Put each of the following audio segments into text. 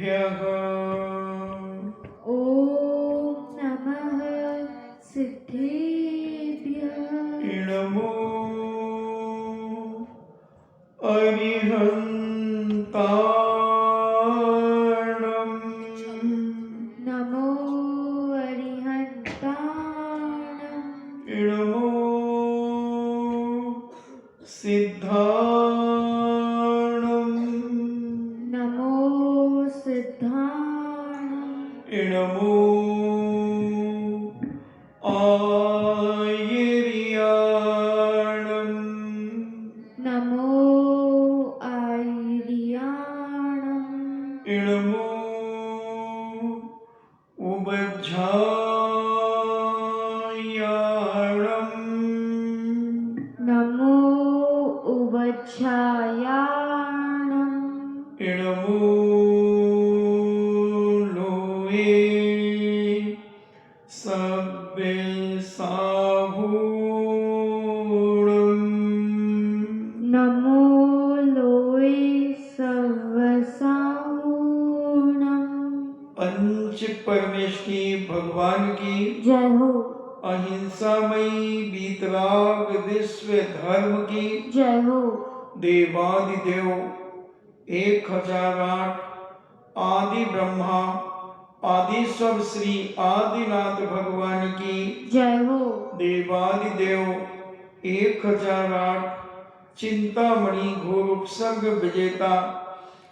ॐ नमः सिद्धेभ्यः। नमो अरिहन्ताणं। नमो अरिहन्ताणं। नमो सिद्धाणं। नमो सिद्धाणं। नमो आयर्याणं। नमो आयर्याणं। नमो उबज्झायाणं। नमो उवज्झायाणं। नमो लोये सव्यसाहूणं। नमो लोये सव्यसाहूणं। पंच परमेश्वरी भगवान की जय हो। अहिंसामयी वीतराग विश्व धर्म की जय हो। देवादिदेव 1008 आदि ब्रह्मा आदि सब श्री आदिनाथ भगवान की जय हो। देवादिदेव 1008 चिंतामणि घोर उपसर्ग विजेता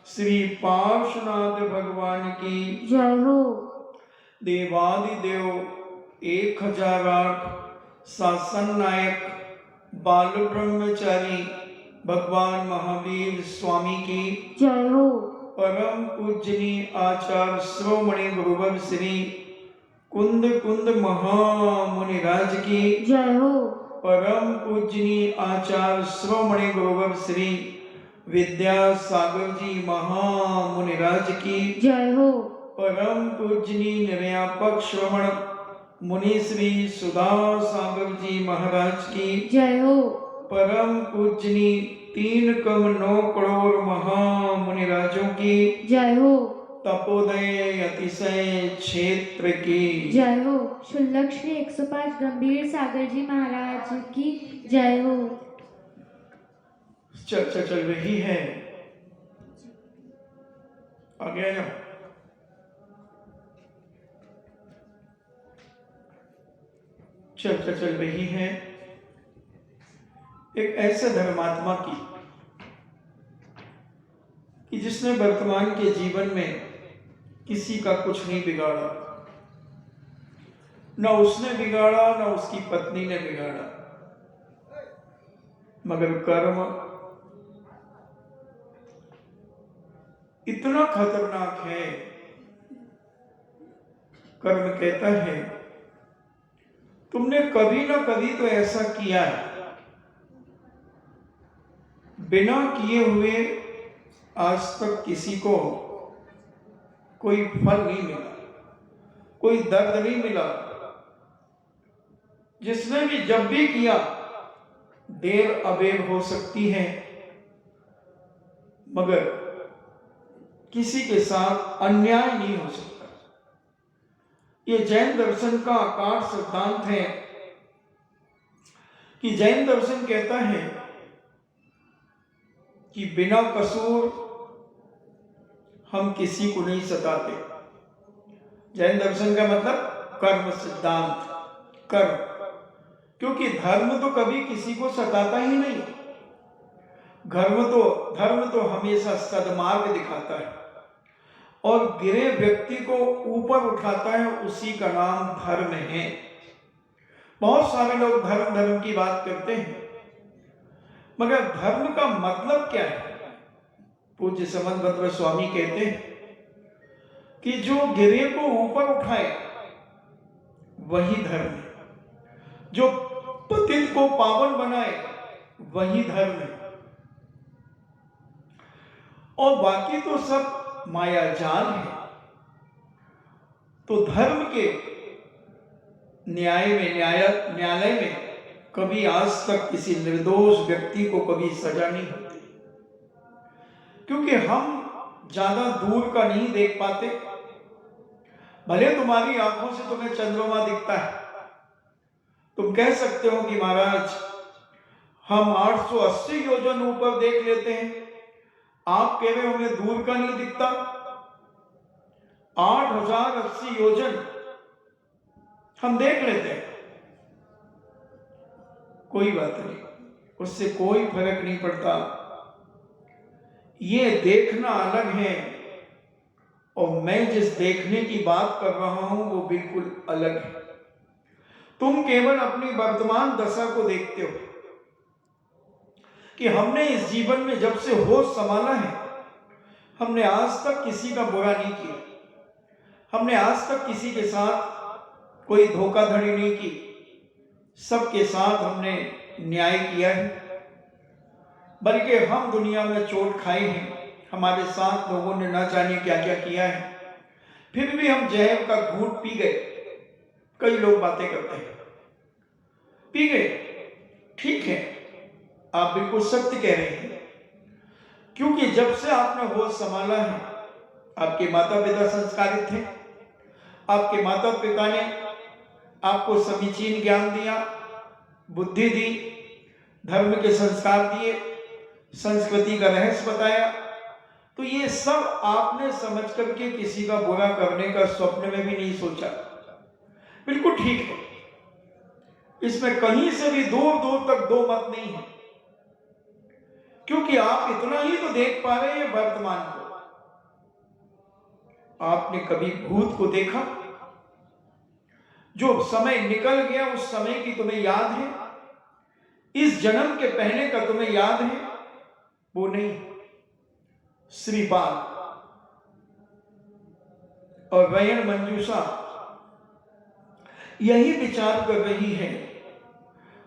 श्री पार्श्वनाथ भगवान की जय हो। देवादिदेव 1008 शासन नायक बाल ब्रह्मचारी भगवान महावीर स्वामी की जय हो। परम पूजनीय आचार्य श्रोमणि गुरुवर श्री कुंद कुंद महामुनिराज की जय हो। परम पूजनीय आचार्य श्रोमणि गुरुवर श्री विद्यासागर जी महामुनिराज की जय हो। परम पूजनीय निर्यापक श्रवण मुनि श्री सुधा सागर जी महाराज की जय हो। परम पूजनीय 3 कम 9 करोड़ महामुनिराजों की जय हो। तपोदय अतिशय क्षेत्र की जय हो। शुल्लक श्री 105 गंभीर सागर जी महाराज की जय हो। चर्चा चल रही है, आगे आ जाओ। चर्चा चल रही है एक ऐसे धर्मात्मा की कि जिसने वर्तमान के जीवन में किसी का कुछ नहीं बिगाड़ा, न उसने बिगाड़ा न उसकी पत्नी ने बिगाड़ा, मगर कर्म इतना खतरनाक है। कर्म कहता है तुमने कभी ना कभी तो ऐसा किया है, बिना किए हुए आज तक किसी को कोई फल नहीं मिला, कोई दर्द नहीं मिला। जिसने भी जब भी किया देर अबेर हो सकती है, मगर किसी के साथ अन्याय नहीं हो सकता। ये जैन दर्शन का आकार सिद्धांत है कि जैन दर्शन कहता है कि बिना कसूर हम किसी को नहीं सताते। जैन दर्शन का मतलब कर्म सिद्धांत, कर्म, क्योंकि धर्म तो कभी किसी को सताता ही नहीं। धर्म तो हमेशा सद्मार्ग दिखाता है और गिरे व्यक्ति को ऊपर उठाता है, उसी का नाम धर्म है। बहुत सारे लोग धर्म की बात करते हैं, मगर धर्म का मतलब क्या है? पूज्य समंत स्वामी कहते हैं कि जो गिरे को ऊपर उठाए वही धर्म है, जो पतित को पावन बनाए वही धर्म है, और बाकी तो सब माया जाल है। तो धर्म के न्यायालय में कभी आज तक किसी निर्दोष व्यक्ति को कभी सजा नहीं होती, क्योंकि हम ज्यादा दूर का नहीं देख पाते। भले तुम्हारी आंखों से तुम्हें चंद्रमा दिखता है, तुम कह सकते हो कि महाराज हम 880 योजन ऊपर देख लेते हैं, आप कह रहे हो हमें दूर का नहीं दिखता। 8080 योजन हम देख लेते हैं, कोई बात नहीं, उससे कोई फर्क नहीं पड़ता। ये देखना अलग है और मैं जिस देखने की बात कर रहा हूं वो बिल्कुल अलग है। तुम केवल अपनी वर्तमान दशा को देखते हो कि हमने इस जीवन में जब से होश संभाला है, हमने आज तक किसी का बुरा नहीं किया, हमने आज तक किसी के साथ कोई धोखाधड़ी नहीं की, सबके साथ हमने न्याय किया है। बल्कि हम दुनिया में चोट खाई है, हमारे साथ लोगों ने न जाने क्या क्या किया है, फिर भी हम जहर का घूंट पी गए। कई लोग बातें करते हैं, पी गए, ठीक है, आप बिल्कुल सत्य कह रहे हैं, क्योंकि जब से आपने होश संभाला है, आपके माता पिता संस्कारित थे, आपके माता पिता ने आपको समीचीन ज्ञान दिया, बुद्धि दी, धर्म के संस्कार दिए, संस्कृति का रहस्य बताया, तो ये सब आपने समझ करके किसी का बुरा करने का स्वप्न में भी नहीं सोचा। बिल्कुल ठीक है, इसमें कहीं से भी दूर दूर तक दो मत नहीं है, क्योंकि आप इतना ही तो देख पा रहे हैं वर्तमान को। आपने कभी भूत को देखा? जो समय निकल गया उस समय की तुम्हें याद है? इस जन्म के पहले का तुम्हें याद है? वो नहीं। श्रीपाल और रयन मंजूषा यही विचार कर रही है।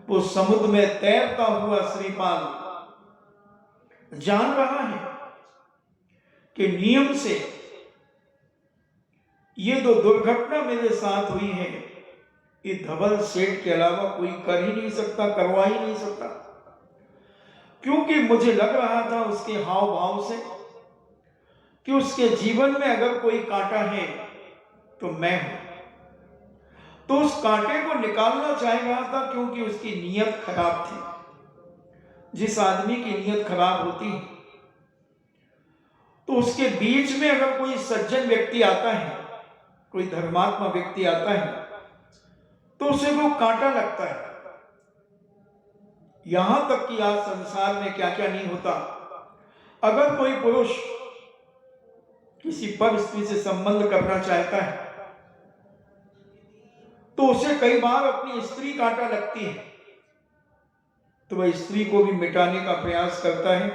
वो समुद्र में तैरता हुआ श्रीपाल जान रहा है कि नियम से ये जो दुर्घटना मेरे साथ हुई है, ये धवल सेठ के अलावा कोई कर ही नहीं सकता, करवा ही नहीं सकता, क्योंकि मुझे लग रहा था उसके हाव भाव से कि उसके जीवन में अगर कोई कांटा है तो मैं हूं। तो उस कांटे को निकालना चाह रहा था, क्योंकि उसकी नीयत खराब थी। जिस आदमी की नीयत खराब होती है तो उसके बीच में अगर कोई सज्जन व्यक्ति आता है, कोई धर्मात्मा व्यक्ति आता है, तो उसे वो कांटा लगता है। यहां तक कि आज संसार में क्या क्या नहीं होता। अगर कोई पुरुष किसी पर स्त्री से संबंध करना चाहता है तो उसे कई बार अपनी स्त्री कांटा लगती है, तो वह स्त्री को भी मिटाने का प्रयास करता है,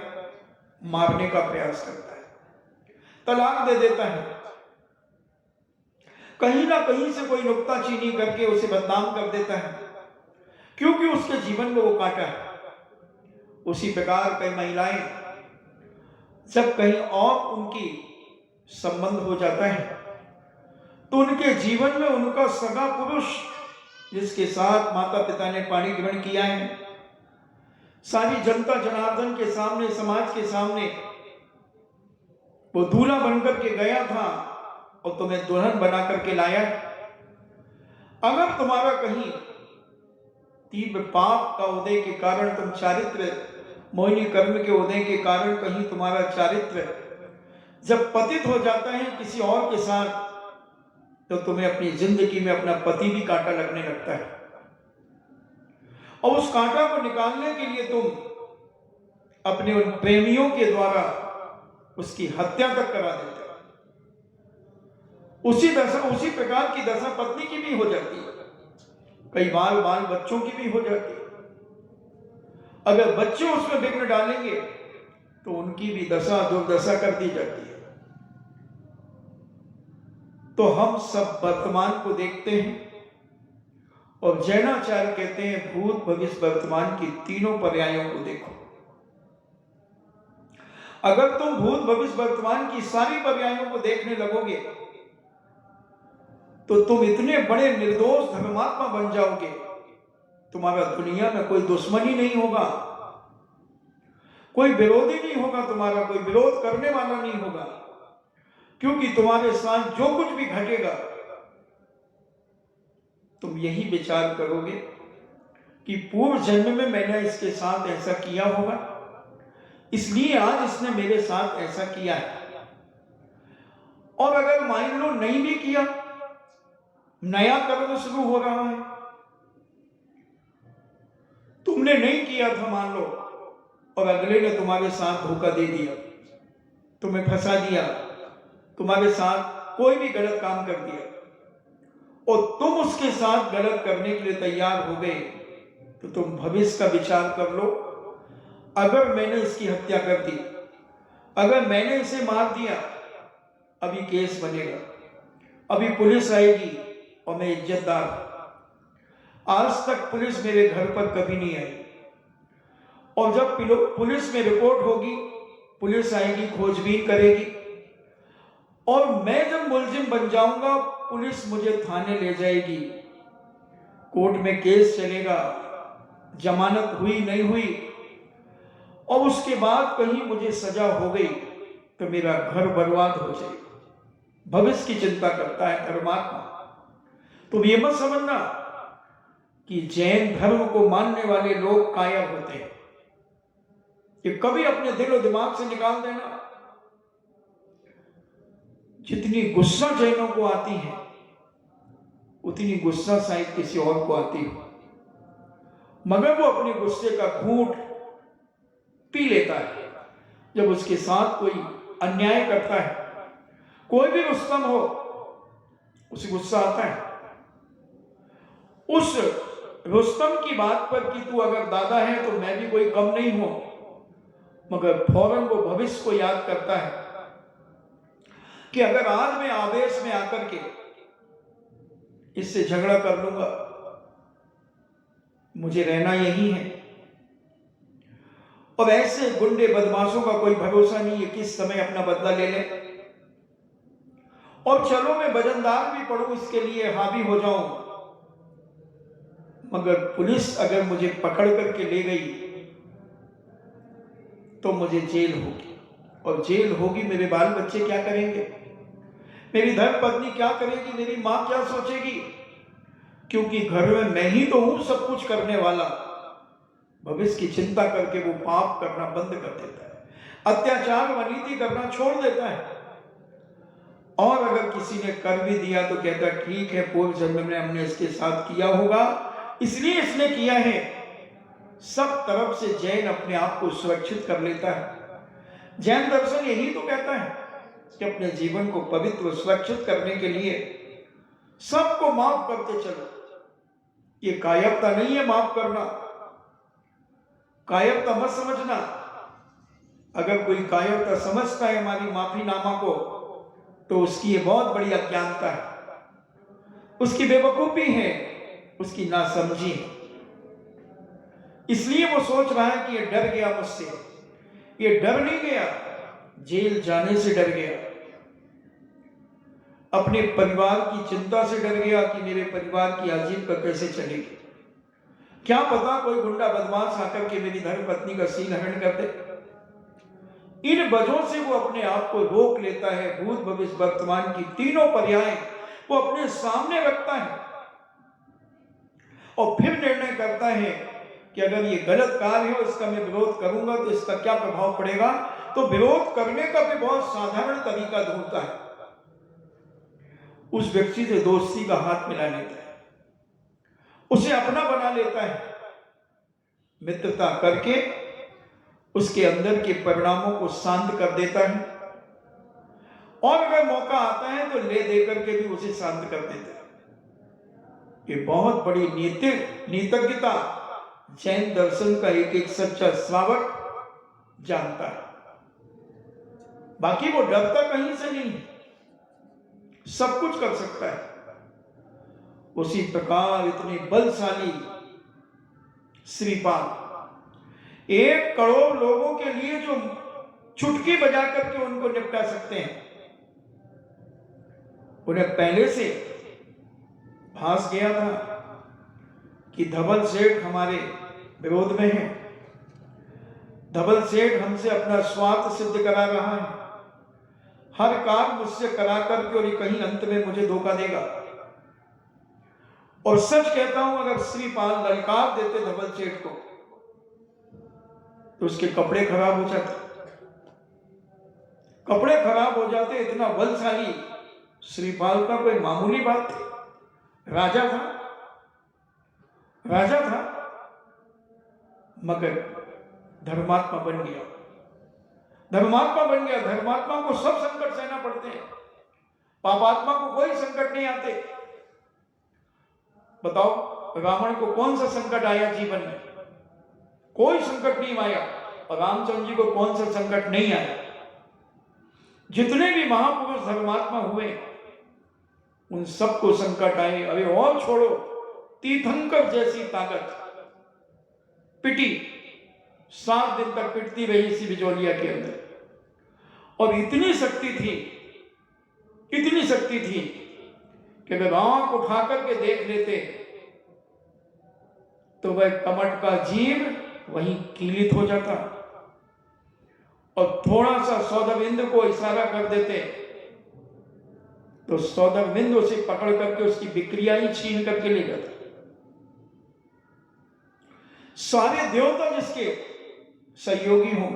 मारने का प्रयास करता है, तलाक दे देता है, कहीं ना कहीं से कोई नुक्ताचीनी करके उसे बदनाम कर देता है, क्योंकि उसके जीवन में वो कांटा है। उसी प्रकार कई महिलाएं जब कहीं और उनकी संबंध हो जाता है तो उनके जीवन में उनका सगा पुरुष, जिसके साथ माता पिता ने पाणी ग्रहण किया है, सारी जनता जनार्दन के सामने, समाज के सामने वो दूल्हा बनकर के गया था और तुम्हें दुल्हन बना करके लाया। अगर तुम्हारा कहीं तीव्र पाप का उदय के कारण, तुम चारित्र मोहिनी कर्म के उदय के कारण कहीं तुम्हारा चारित्र जब पतित हो जाता है किसी और के साथ, तो तुम्हें अपनी जिंदगी में अपना पति भी कांटा लगने लगता है, और उस कांटा को निकालने के लिए तुम अपने उन प्रेमियों के द्वारा उसकी हत्या तक करा देते हो। उसी प्रकार की दशा पत्नी की भी हो जाती है, कई बार बाल बच्चों की भी हो जाती है। अगर बच्चे उसमें विघ्न डालेंगे तो उनकी भी दशा दुर्दशा कर दी जाती है। तो हम सब वर्तमान को देखते हैं और जैनाचार्य कहते हैं भूत भविष्य वर्तमान की तीनों पर्यायों को देखो। अगर तुम भूत भविष्य वर्तमान की सारी पर्यायों को देखने लगोगे तो तुम इतने बड़े निर्दोष धर्मात्मा बन जाओगे, तुम्हारा दुनिया में कोई दुश्मन ही नहीं होगा, कोई विरोधी नहीं होगा, तुम्हारा कोई विरोध करने वाला नहीं होगा। क्योंकि तुम्हारे साथ जो कुछ भी घटेगा तुम यही विचार करोगे कि पूर्व जन्म में मैंने इसके साथ ऐसा किया होगा, इसलिए आज इसने मेरे साथ ऐसा किया है। और अगर मान लो नहीं भी किया, नया कर्म शुरू हो रहा है, तुमने नहीं किया था मान लो, और अगले ने तुम्हारे साथ धोखा दे दिया, तुम्हें फंसा दिया, तुम्हारे साथ कोई भी गलत काम कर दिया और तुम उसके साथ गलत करने के लिए तैयार हो गए, तो तुम भविष्य का विचार कर लो। अगर मैंने इसकी हत्या कर दी, अगर मैंने इसे मार दिया, अभी केस बनेगा, अभी पुलिस आएगी और मैं इज्जतदार हूं। आज तक पुलिस मेरे घर पर कभी नहीं आई, और जब पुलिस में रिपोर्ट होगी, पुलिस आएगी, खोजबीन करेगी, और मैं जब मुलजिम बन जाऊंगा, पुलिस मुझे थाने ले जाएगी, कोर्ट में केस चलेगा, जमानत हुई नहीं हुई, और उसके बाद कहीं मुझे सजा हो गई तो मेरा घर बर्बाद हो जाएगा। भविष्य की चिंता करता है धर्मात्मा। तुम ये मत समझना कि जैन धर्म को मानने वाले लोग कायर होते हैं, ये कभी अपने दिल और दिमाग से निकाल देना। जितनी गुस्सा जैनों को आती है, उतनी गुस्सा शायद किसी और को आती हो, मगर वो अपने गुस्से का घूंट पी लेता है जब उसके साथ कोई अन्याय करता है। कोई भी रुस्तम हो, उसे गुस्सा आता है उस रुस्तम की बात पर कि तू अगर दादा है तो मैं भी कोई कम नहीं हूं, मगर फौरन वो भविष्य को याद करता है कि अगर आज मैं आवेश में आकर के इससे झगड़ा कर लूंगा, मुझे रहना यही है। और ऐसे गुंडे बदमाशों का कोई भरोसा नहीं है, किस समय अपना बदला ले ले। और चलो मैं वजनदार भी पढ़ूं, इसके लिए हावी हो जाऊं, मगर पुलिस अगर मुझे पकड़ करके ले गई तो मुझे जेल होगी, और जेल होगी, मेरे बाल बच्चे क्या करेंगे, मेरी धर्म पत्नी क्या करेगी, मेरी मां क्या सोचेगी, क्योंकि घर में मैं ही तो हूं सब कुछ करने वाला। भविष्य की चिंता करके वो पाप करना बंद कर देता है, अत्याचार व नीति करना छोड़ देता है। और अगर किसी ने कर भी दिया तो कहता है ठीक है, पूर्व जन्म में हमने इसके साथ किया होगा, इसलिए इसने किया है। सब तरफ से जैन अपने आप को सुरक्षित कर लेता है। जैन दर्शन यही तो कहता है कि अपने जीवन को पवित्र सुरक्षित करने के लिए सबको माफ करते चलो। ये कायरता नहीं है माफ करना, कायरता मत समझना। अगर कोई कायरता समझता है हमारी माफीनामा को, तो उसकी ये बहुत बड़ी अज्ञानता है, उसकी बेवकूफी है, उसकी नासमझी है। इसलिए वो सोच रहा है कि ये डर गया मुझसे। ये डर नहीं गया, जेल जाने से डर गया, अपने परिवार की चिंता से डर गया कि मेरे परिवार की आजीविका कैसे चलेगी। क्या पता कोई गुंडा बदमाश आकर के मेरी धर्म पत्नी का सीन हरण कर दे। इन वजहों से वो अपने आप को रोक लेता है, भूत भविष्य वर्तमान की तीनों पर्याय वो अपने सामने रखता है, और फिर निर्णय करता है कि अगर ये गलत कार्य है और इसका मैं विरोध करूंगा तो इसका क्या प्रभाव पड़ेगा। तो विरोध करने का भी बहुत साधारण तरीका ढूंढता है, उस व्यक्ति से दोस्ती का हाथ मिला लेता है, उसे अपना बना लेता है, मित्रता करके उसके अंदर के परिणामों को शांत कर देता है, और अगर मौका आता है तो ले दे करके भी उसे शांत कर देता है। ये बहुत बड़ी नीतिज्ञता जैन दर्शन का एक एक सच्चा श्रावक जानता है। बाकी वो डरता कहीं से नहीं, सब कुछ कर सकता है। उसी प्रकार इतने बलशाली श्रीपाद 1 करोड़ लोगों के लिए जो चुटकी बजा करके उनको निपटा सकते हैं, उन्हें पहले से भास गया था कि धवल सेठ हमारे विरोध में है, धवल सेठ हमसे अपना स्वार्थ सिद्ध करा रहा है, हर काम मुझसे करा करके और ये कहीं अंत में मुझे धोखा देगा। और सच कहता हूं, अगर श्रीपाल ललकार देते धवल सेठ को तो उसके कपड़े खराब हो जाते, कपड़े खराब हो जाते। इतना बलशाली श्रीपाल का कोई मामूली बात थी। राजा था, राजा था, मगर धर्मात्मा बन गया, धर्मात्मा बन गया। धर्मात्मा को सब संकट सहना पड़ते हैं, पापात्मा को कोई संकट नहीं आते। बताओ, रावण को कौन सा संकट आया जीवन में? कोई संकट नहीं आया। और रामचंद्र जी को कौन सा संकट नहीं आया? जितने भी महापुरुष धर्मात्मा हुए उन सबको संकट आए। अरे और छोड़ो, तीर्थंकर जैसी ताकत पिटी, 7 दिन तक पिटती रही इसी बिजोलिया के अंदर। और इतनी शक्ति थी, इतनी शक्ति थी कि अगर आंख उठा करके देख लेते तो वह कमट का जीव वहीं कीलित हो जाता। और थोड़ा सा सौदाबिंद को इशारा कर देते तो सौदाबिंद उसे पकड़ करके उसकी बिक्रिया ही छीन करके ले जाता। सारे देवता जिसके सहयोगी हों,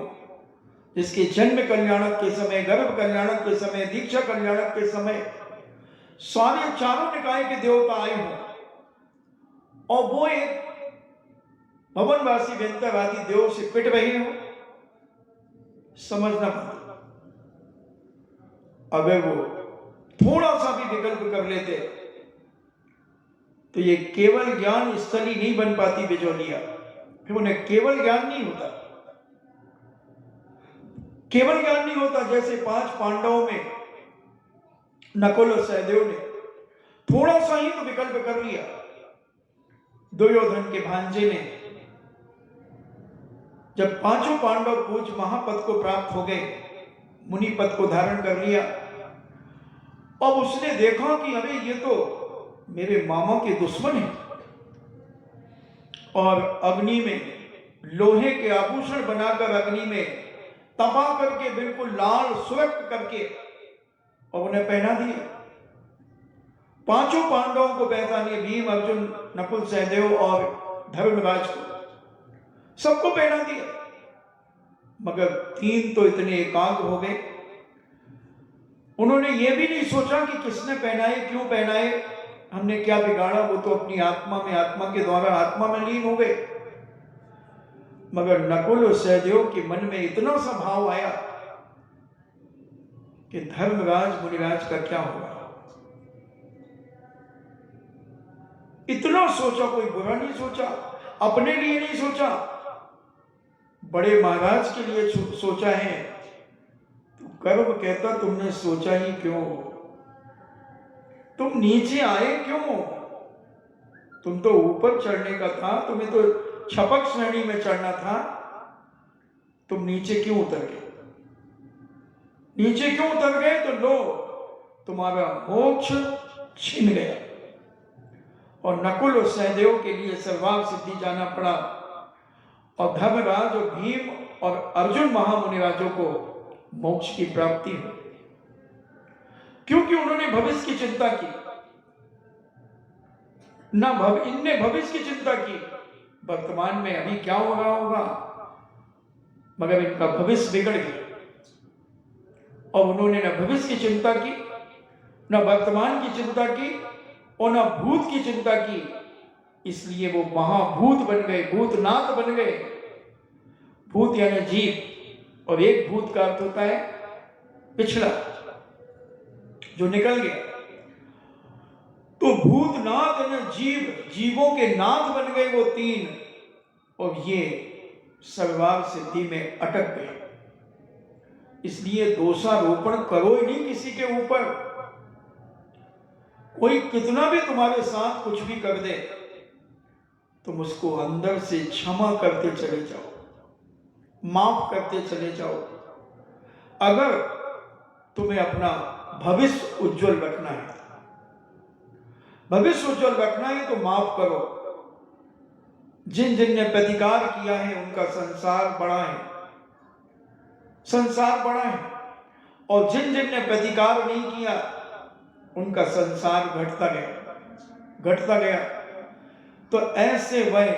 जिसके जन्म कल्याणक के समय, गर्भ कल्याणक के समय, दीक्षा कल्याणक के समय सारे चारों निकाय के देवता आए हों और वो एक भवनवासी वेंतर आदि देव से पिट रहे हो, समझना पड़ता। अगर वो थोड़ा सा भी विकल्प कर लेते तो ये केवल ज्ञान स्थली नहीं बन पाती बिजोलिया। फिर उन्हें केवल ज्ञान नहीं होता, केवल ज्ञान नहीं होता। जैसे 5 पांडवों में नकुल और सहदेव ने थोड़ा सा ही तो विकल्प कर लिया। दुर्योधन के भांजे ने जब 5 पांडव पूज महापद को प्राप्त हो गए, मुनि पद को धारण कर लिया, अब उसने देखा कि अरे ये तो मेरे मामा के दुश्मन हैं, और अग्नि में लोहे के आभूषण बनाकर अग्नि में तपा करके बिल्कुल लाल सुरक्त करके और उन्हें पहना दिए। 5 पांडवों को पहचानिए, भीम, अर्जुन, नकुल, सहदेव और धर्मराज को, सबको पहना दिया। मगर 3 तो इतने एकाग्र हो गए, उन्होंने ये भी नहीं सोचा कि किसने पहनाए, क्यों पहनाए, हमने क्या बिगाड़ा। वो तो अपनी आत्मा में, आत्मा के द्वारा आत्मा में लीन हो गए। मगर नकुल और सहदेव के मन में इतना सा भाव आया कि धर्मराज मुनिराज का क्या होगा। इतना सोचा, कोई बुरा नहीं सोचा, अपने लिए नहीं सोचा, बड़े महाराज के लिए सोचा है। तो कर्म कहता तुमने सोचा ही क्यों, तुम नीचे आए क्यों? तुम तो ऊपर चढ़ने का था, तुम्हें तो छपक श्रेणी में चढ़ना था, तुम नीचे क्यों उतर गए? नीचे क्यों उतर गए? तो लो, तुम्हारा मोक्ष छिन गया। और नकुल और सहदेव के लिए सर्वार्थ सिद्धि जाना पड़ा, और धर्मराज और भीम और अर्जुन महामुनिराजों को मोक्ष की प्राप्ति हुई, क्योंकि उन्होंने भविष्य की चिंता की। इनने भविष्य की चिंता की, वर्तमान में अभी क्या हो रहा होगा, मगर इनका भविष्य बिगड़ गया। और उन्होंने न भविष्य की चिंता की, न वर्तमान की चिंता की, और न भूत की चिंता की। इसलिए वो महाभूत बन गए, भूतनाथ बन गए। भूत यानी जीव, और एक भूत का अर्थ होता है पिछला, जो निकल गया। तो भूतनाथ यानी जीव, जीवों के नाथ बन गए वो 3, और ये सर्वार्थ सिद्धि में अटक गए। इसलिए दोषारोपण करो ही नहीं किसी के ऊपर। कोई कितना भी तुम्हारे साथ कुछ भी कर दे, तुम उसको अंदर से क्षमा करते चले जाओ, माफ करते चले जाओ। अगर तुम्हें अपना भविष्य उज्जवल रखना है, भविष्य उज्जवल रखना है, तो माफ करो। जिन जिन ने प्रतिकार किया है उनका संसार बड़ा है, संसार बड़ा है। और जिन जिन ने प्रतिकार नहीं किया उनका संसार घटता गया। तो ऐसे वह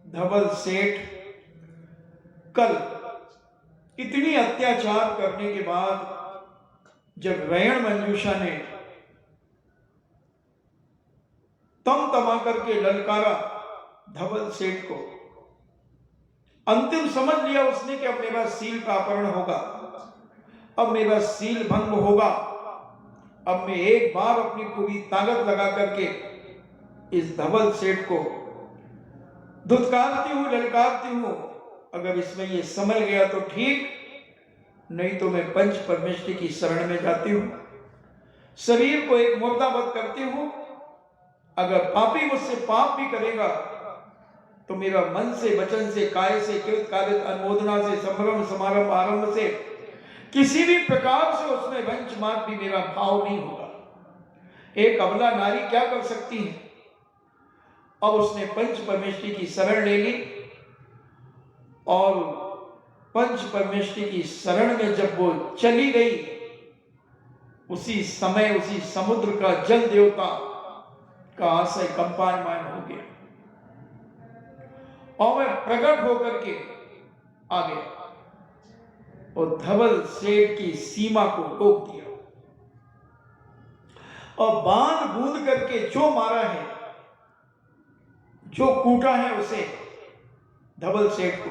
धवल सेठ कल इतनी अत्याचार करने के बाद जब वैण मंजूषा ने तमा करके ललकारा धवल सेठ को, अंतिम समझ लिया उसने कि अब मेरा सील का अपहरण होगा, अब मेरा सील भंग होगा, अब मैं एक बार अपनी पूरी ताकत लगा करके इस धवल सेठ को धुतकारती हूं, ललकारती हूं। अगर इसमें ये संभल गया तो ठीक, नहीं तो मैं पंच परमेष्टि की शरण में जाती हूं, शरीर को एक मुर्दावत करती हूं। अगर पापी मुझसे पाप भी करेगा तो मेरा मन से, वचन से, काय से, कृत कारित, अनुमोदना से, संभ्रम समारंभ आरंभ से किसी भी प्रकार से उसमें वंच मात भी मेरा भाव नहीं होगा। एक अबला नारी क्या कर सकती है? अब उसने पंच परमेष्टि की शरण ले ली और पंच परमेष्टि की शरण में जब वो चली गई, उसी समय उसी समुद्र का जल देवता का आशय कंपायमान हो गया और वह प्रकट होकर के आ गया और धवल सेठ की सीमा को रोक दिया और बांध बूंद करके जो मारा है, जो कूटा है उसे, धवल सेठ को,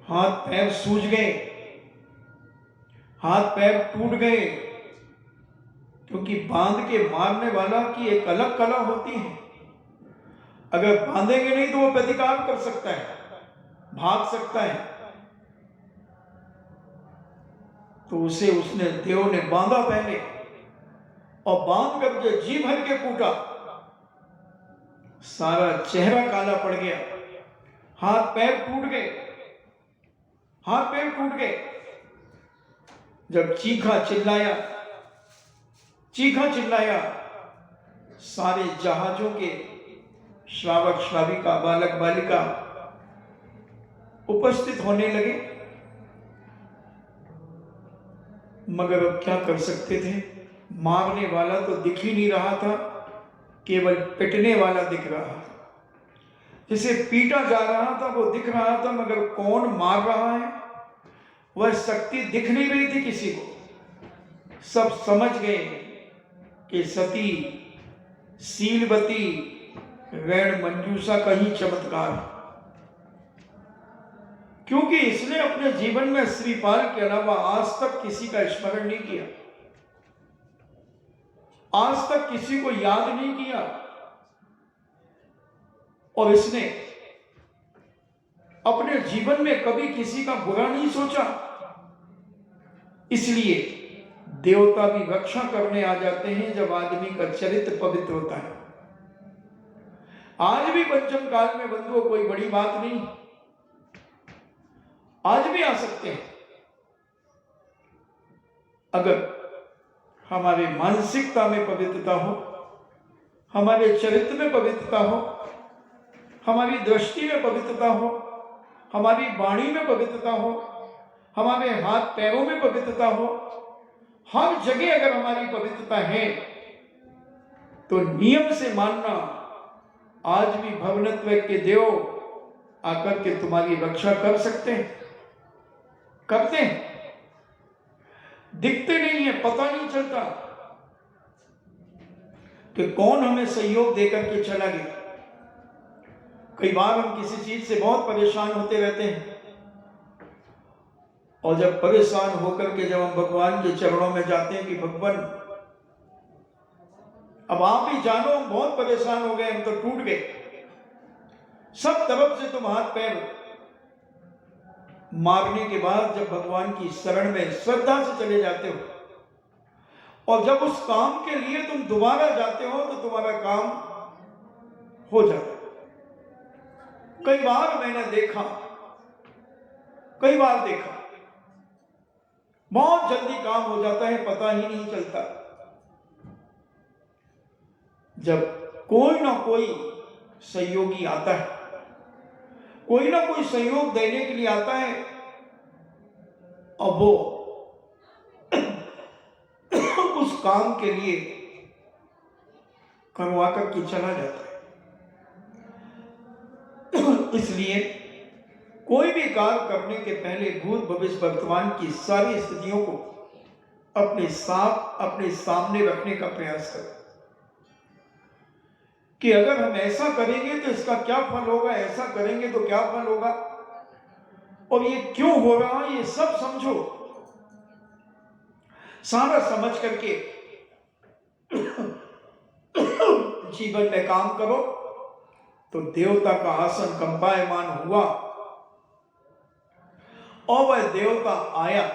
हाथ पैर सूज गए, हाथ पैर टूट गए, क्योंकि बांध के मारने वाला की एक अलग कला होती है। अगर बांधेंगे नहीं तो वो प्रतिकार कर सकता है, भाग सकता है, तो उसे उसने देव ने बांधा पहले और बांध करके जी भर के कूटा, सारा चेहरा काला पड़ गया, हाथ पैर टूट गए, हाथ पैर टूट गए। जब चीखा चिल्लाया, सारे जहाजों के श्रावक श्राविका, बालक बालिका उपस्थित होने लगे, मगर अब क्या कर सकते थे? मारने वाला तो दिख ही नहीं रहा था, केवल पिटने वाला दिख रहा था। जिसे पीटा जा रहा था वो दिख रहा था, मगर कौन मार रहा है वह शक्ति दिख नहीं रही थी किसी को। सब समझ गए कि सती सीलवती वैण मंजूषा का ही चमत्कार, क्योंकि इसने अपने जीवन में श्रीपाल के अलावा आज तक किसी का स्मरण नहीं किया, आज तक किसी को याद नहीं किया, और इसने अपने जीवन में कभी किसी का बुरा नहीं सोचा। इसलिए देवता भी रक्षा करने आ जाते हैं जब आदमी का चरित्र पवित्र होता है। आज भी पंचम काल में बंधुओं कोई बड़ी बात नहीं, आज भी आ सकते हैं अगर हमारे मानसिकता में पवित्रता हो, हमारे चरित्र में पवित्रता हो, हमारी दृष्टि में पवित्रता हो, हमारी वाणी में पवित्रता हो, हमारे हाथ पैरों में पवित्रता हो, हर जगह अगर हमारी पवित्रता है तो नियम से मानना, आज भी भवनत्व के देव आकर के तुम्हारी रक्षा कर सकते हैं, करते हैं। दिखते नहीं है, पता नहीं चलता कि कौन हमें सहयोग देकर के चला गया। कई बार हम किसी चीज से बहुत परेशान होते रहते हैं, और जब परेशान होकर के जब हम भगवान के चरणों में जाते हैं कि भगवान अब आप ही जानो, हम बहुत परेशान हो गए, हम तो टूट गए, सब तरफ से तुम हाथ पैर मारने के बाद जब भगवान की शरण में श्रद्धा से चले जाते हो, और जब उस काम के लिए तुम दोबारा जाते हो तो तुम्हारा काम हो जाता है। कई बार मैंने देखा, कई बार देखा, बहुत जल्दी काम हो जाता है, पता ही नहीं चलता। जब कोई ना कोई सहयोगी आता है, कोई ना कोई सहयोग देने के लिए आता है, और वो उस काम के लिए करवा करके चला जाता है। इसलिए कोई भी कार्य करने के पहले भूत भविष्य वर्तमान की सारी स्थितियों को अपने सामने रखने का प्रयास करें कि अगर हम ऐसा करेंगे तो इसका क्या फल होगा, ऐसा करेंगे तो क्या फल होगा, और ये क्यों हो रहा है, ये सब समझो। सारा समझ करके जीवन में काम करो तो देवता का आसन कंपायमान हुआ और वह देवता आया।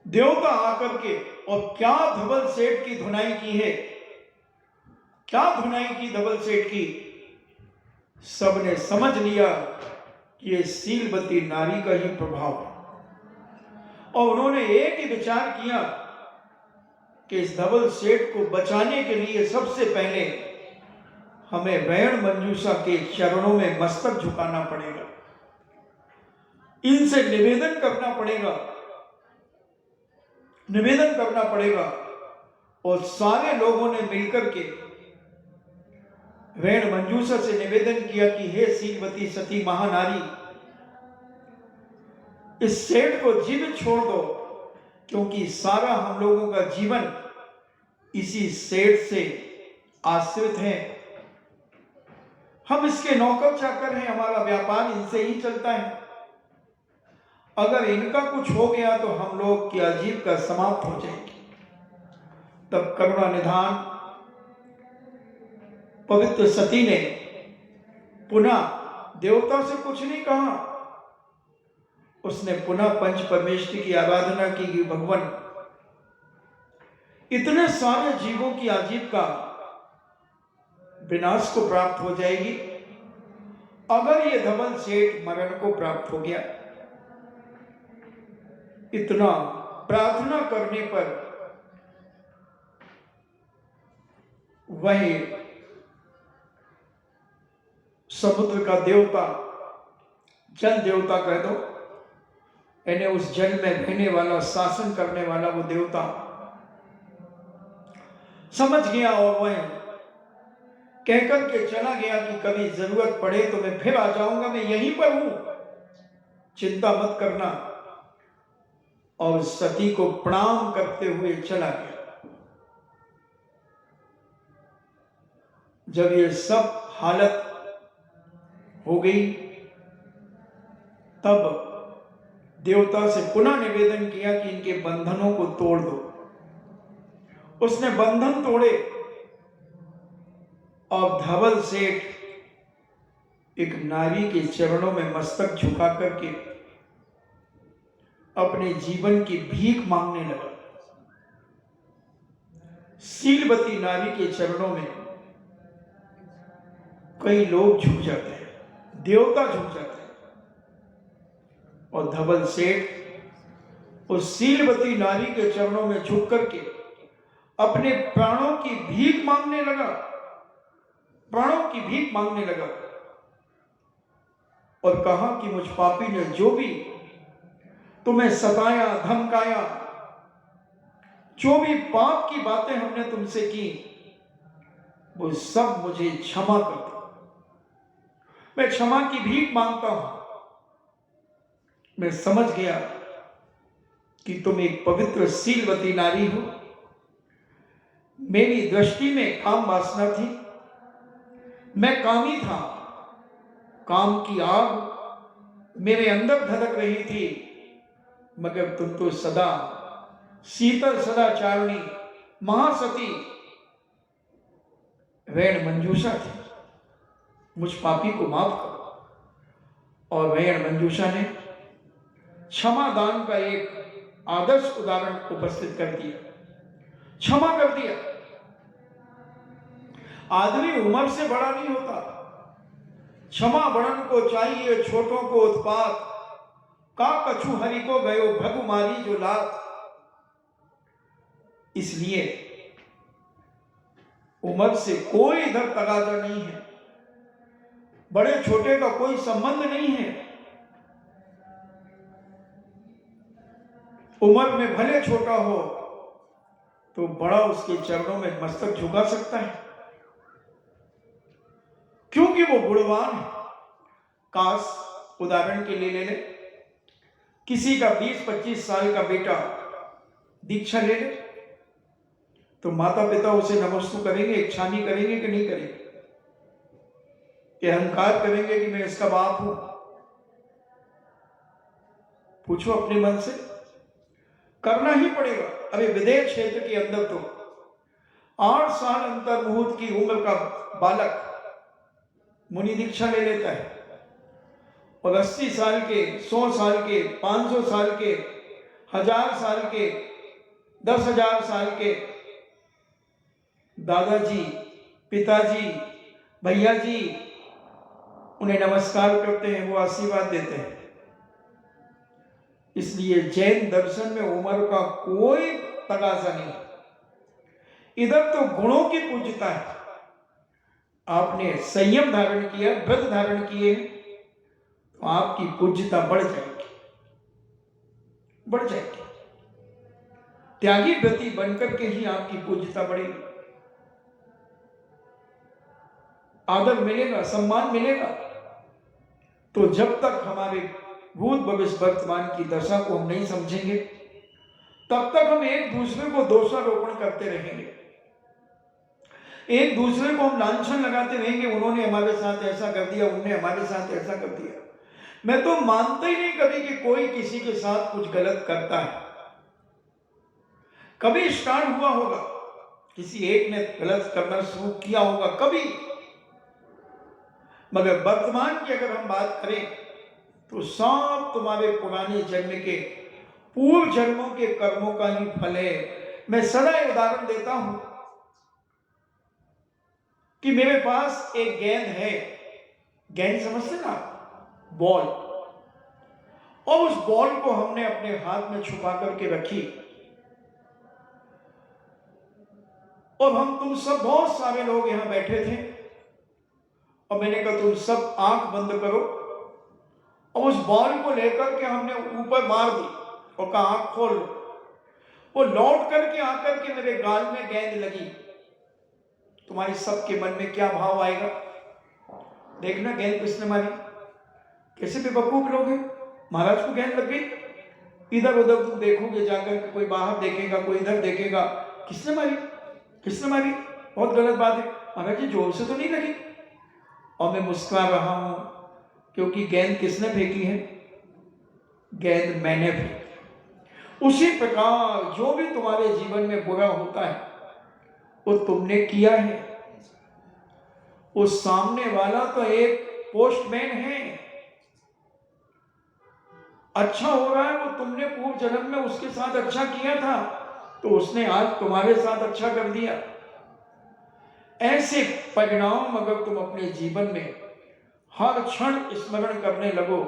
देवता आकर के और क्या धवल सेठ की धुनाई की है, क्या धुनाई की धवल सेठ की। सबने समझ लिया कि ये शीलवती नारी का ही प्रभाव है और उन्होंने एक ही विचार किया कि इस धवल सेठ को बचाने के लिए सबसे पहले हमें वैण मंजूषा के चरणों में मस्तक झुकाना पड़ेगा, इनसे निवेदन करना पड़ेगा। और सारे लोगों ने मिलकर के वैण मंजूषा से निवेदन किया कि हे शीलवती सती महानारी, इस सेठ को जीवित छोड़ दो, क्योंकि सारा हम लोगों का जीवन इसी सेठ से आश्रित है। हम इसके नौकर चाकर हैं, हमारा व्यापार इनसे ही चलता है। अगर इनका कुछ हो गया तो हम लोग की आजीविका समाप्त हो जाएगी। तब करुणा निधान पवित्र सती ने पुनः देवता से कुछ नहीं कहा, उसने पुनः पंच परमेश्वर की आराधना की कि भगवान, इतने सारे जीवों की आजीविका विनाश को प्राप्त हो जाएगी अगर ये धवल सेठ मरण को प्राप्त हो गया। इतना प्रार्थना करने पर वही समुद्र का देवता, जल देवता कह दो, यानी उस जल में रहने वाला, शासन करने वाला वो देवता समझ गया और वह कहकर के चला गया कि कभी जरूरत पड़े तो मैं फिर आ जाऊंगा, मैं यहीं पर हूं, चिंता मत करना। और सती को प्रणाम करते हुए चला गया। जब ये सब हालत हो गई तब देवता से पुनः निवेदन किया कि इनके बंधनों को तोड़ दो। उसने बंधन तोड़े और धवल सेठ एक नारी के चरणों में मस्तक झुका करके अपने जीवन की भीख मांगने लगा। शीलवती नारी के चरणों में कई लोग झुक जाते हैं, देवता झुक जाते हैं, और धवल सेठ उस शीलवती नारी के चरणों में झुक करके अपने प्राणों की भीख मांगने लगा और कहा कि मुझ पापी ने जो भी तुम्हें सताया, धमकाया, जो भी पाप की बातें हमने तुमसे की, वो सब मुझे क्षमा कर दो। मैं क्षमा की भीख मांगता हूं। मैं समझ गया कि तुम एक पवित्र शीलवती नारी हो। मेरी दृष्टि में काम वासना थी, मैं कामी था, काम की आग मेरे अंदर धधक रही थी, मगर तुम तो सदा शीतल सदाचारिणी महासती वैण मंजूषा थी। मुझ पापी को माफ करो। और वैण मंजूषा ने क्षमा दान का एक आदर्श उदाहरण उपस्थित कर दिया, क्षमा कर दिया। आदमी उम्र से बड़ा नहीं होता, क्षमा बड़न को चाहिए छोटों को उत्पात, का कछु हरि को गयो भगु मारी जो लात। इसलिए उम्र से कोई इधर तगाजा नहीं है, बड़े छोटे का कोई संबंध नहीं है। उम्र में भले छोटा हो तो बड़ा उसके चरणों में मस्तक झुका सकता है, क्योंकि वो गुणवान है। काश उदाहरण के लिए ले ले, किसी का 20-25 साल का बेटा दीक्षा ले ले, तो माता पिता उसे नमस्ते करेंगे, इच्छानी करेंगे कि नहीं करेंगे? कि अहंकार करेंगे कि मैं इसका बाप हूं? पूछो अपने मन से, करना ही पड़ेगा। अरे विदेश क्षेत्र के अंदर तो 8 साल अंतर मुहूर्त की उम्र का बालक मुनि दीक्षा ले लेता है, और 80 साल के, 100 साल के, 500 साल के, 1000 साल के, 10,000 साल के दादाजी, पिताजी, भैया जी उन्हें नमस्कार करते हैं, वो आशीर्वाद देते हैं। इसलिए जैन दर्शन में उम्र का कोई तगाजा नहीं। इधर तो गुणों की पूज्यता है। आपने संयम धारण किया, व्रत धारण किए, तो आपकी पूज्यता बढ़ जाएगी, बढ़ जाएगी। त्यागी व्रती बनकर के ही आपकी पूज्यता बढ़ेगी, आदर मिलेगा, सम्मान मिलेगा। तो जब तक हमारे भूत भविष्य वर्तमान की दशा को हम नहीं समझेंगे, तब तक हम एक दूसरे को दोषारोपण करते रहेंगे, एक दूसरे को हम लांछन लगाते रहेंगे, उन्होंने हमारे साथ ऐसा कर दिया, उन्होंने हमारे साथ ऐसा कर दिया। मैं तो मानता ही नहीं कभी कि कोई किसी के साथ कुछ गलत करता है। कभी स्टार्ट हुआ होगा, किसी एक ने गलत करना शुरू किया होगा कभी, मगर वर्तमान की अगर हम बात करें तो सब तुम्हारे पुराने जन्म के, पूर्व जन्मों के कर्मों का ही फल है। मैं सदा उदाहरण देता हूं कि मेरे पास एक गेंद है, गेंद समझते ना, बॉल, और उस बॉल को हमने अपने हाथ में छुपा करके रखी, और तुम सब बहुत सारे लोग यहां बैठे थे, और मैंने कहा तुम सब आंख बंद करो, और उस बॉल को लेकर के हमने ऊपर मार दी और कहा आंख खोल लो। वो लौट करके आकर के मेरे गाल में गेंद लगी। तुम्हारे सबके मन में क्या भाव आएगा? देखना गेंद किसने मारी, कैसे बेवकूफ लोग हैं। महाराज को गेंद लग गई, इधर उधर तुम देखोगे जाकर के, कोई बाहर देखेगा, कोई इधर देखेगा, किसने मारी, किसने मारी, बहुत गलत बात है। महाराज जी जोर से तो नहीं लगी, और मैं मुस्कुरा रहा हूं, क्योंकि गेंद किसने फेंकी है? गेंद मैंने फेंकी। उसी प्रकार जो भी तुम्हारे जीवन में बुरा होता है वो तुमने किया है। उस सामने वाला तो एक पोस्टमैन है, अच्छा हो रहा है वो, तुमने पूर्व जन्म में उसके साथ अच्छा किया था तो उसने आज तुम्हारे साथ अच्छा कर दिया। ऐसे परिणाम अगर तुम अपने जीवन में हर क्षण स्मरण करने लगो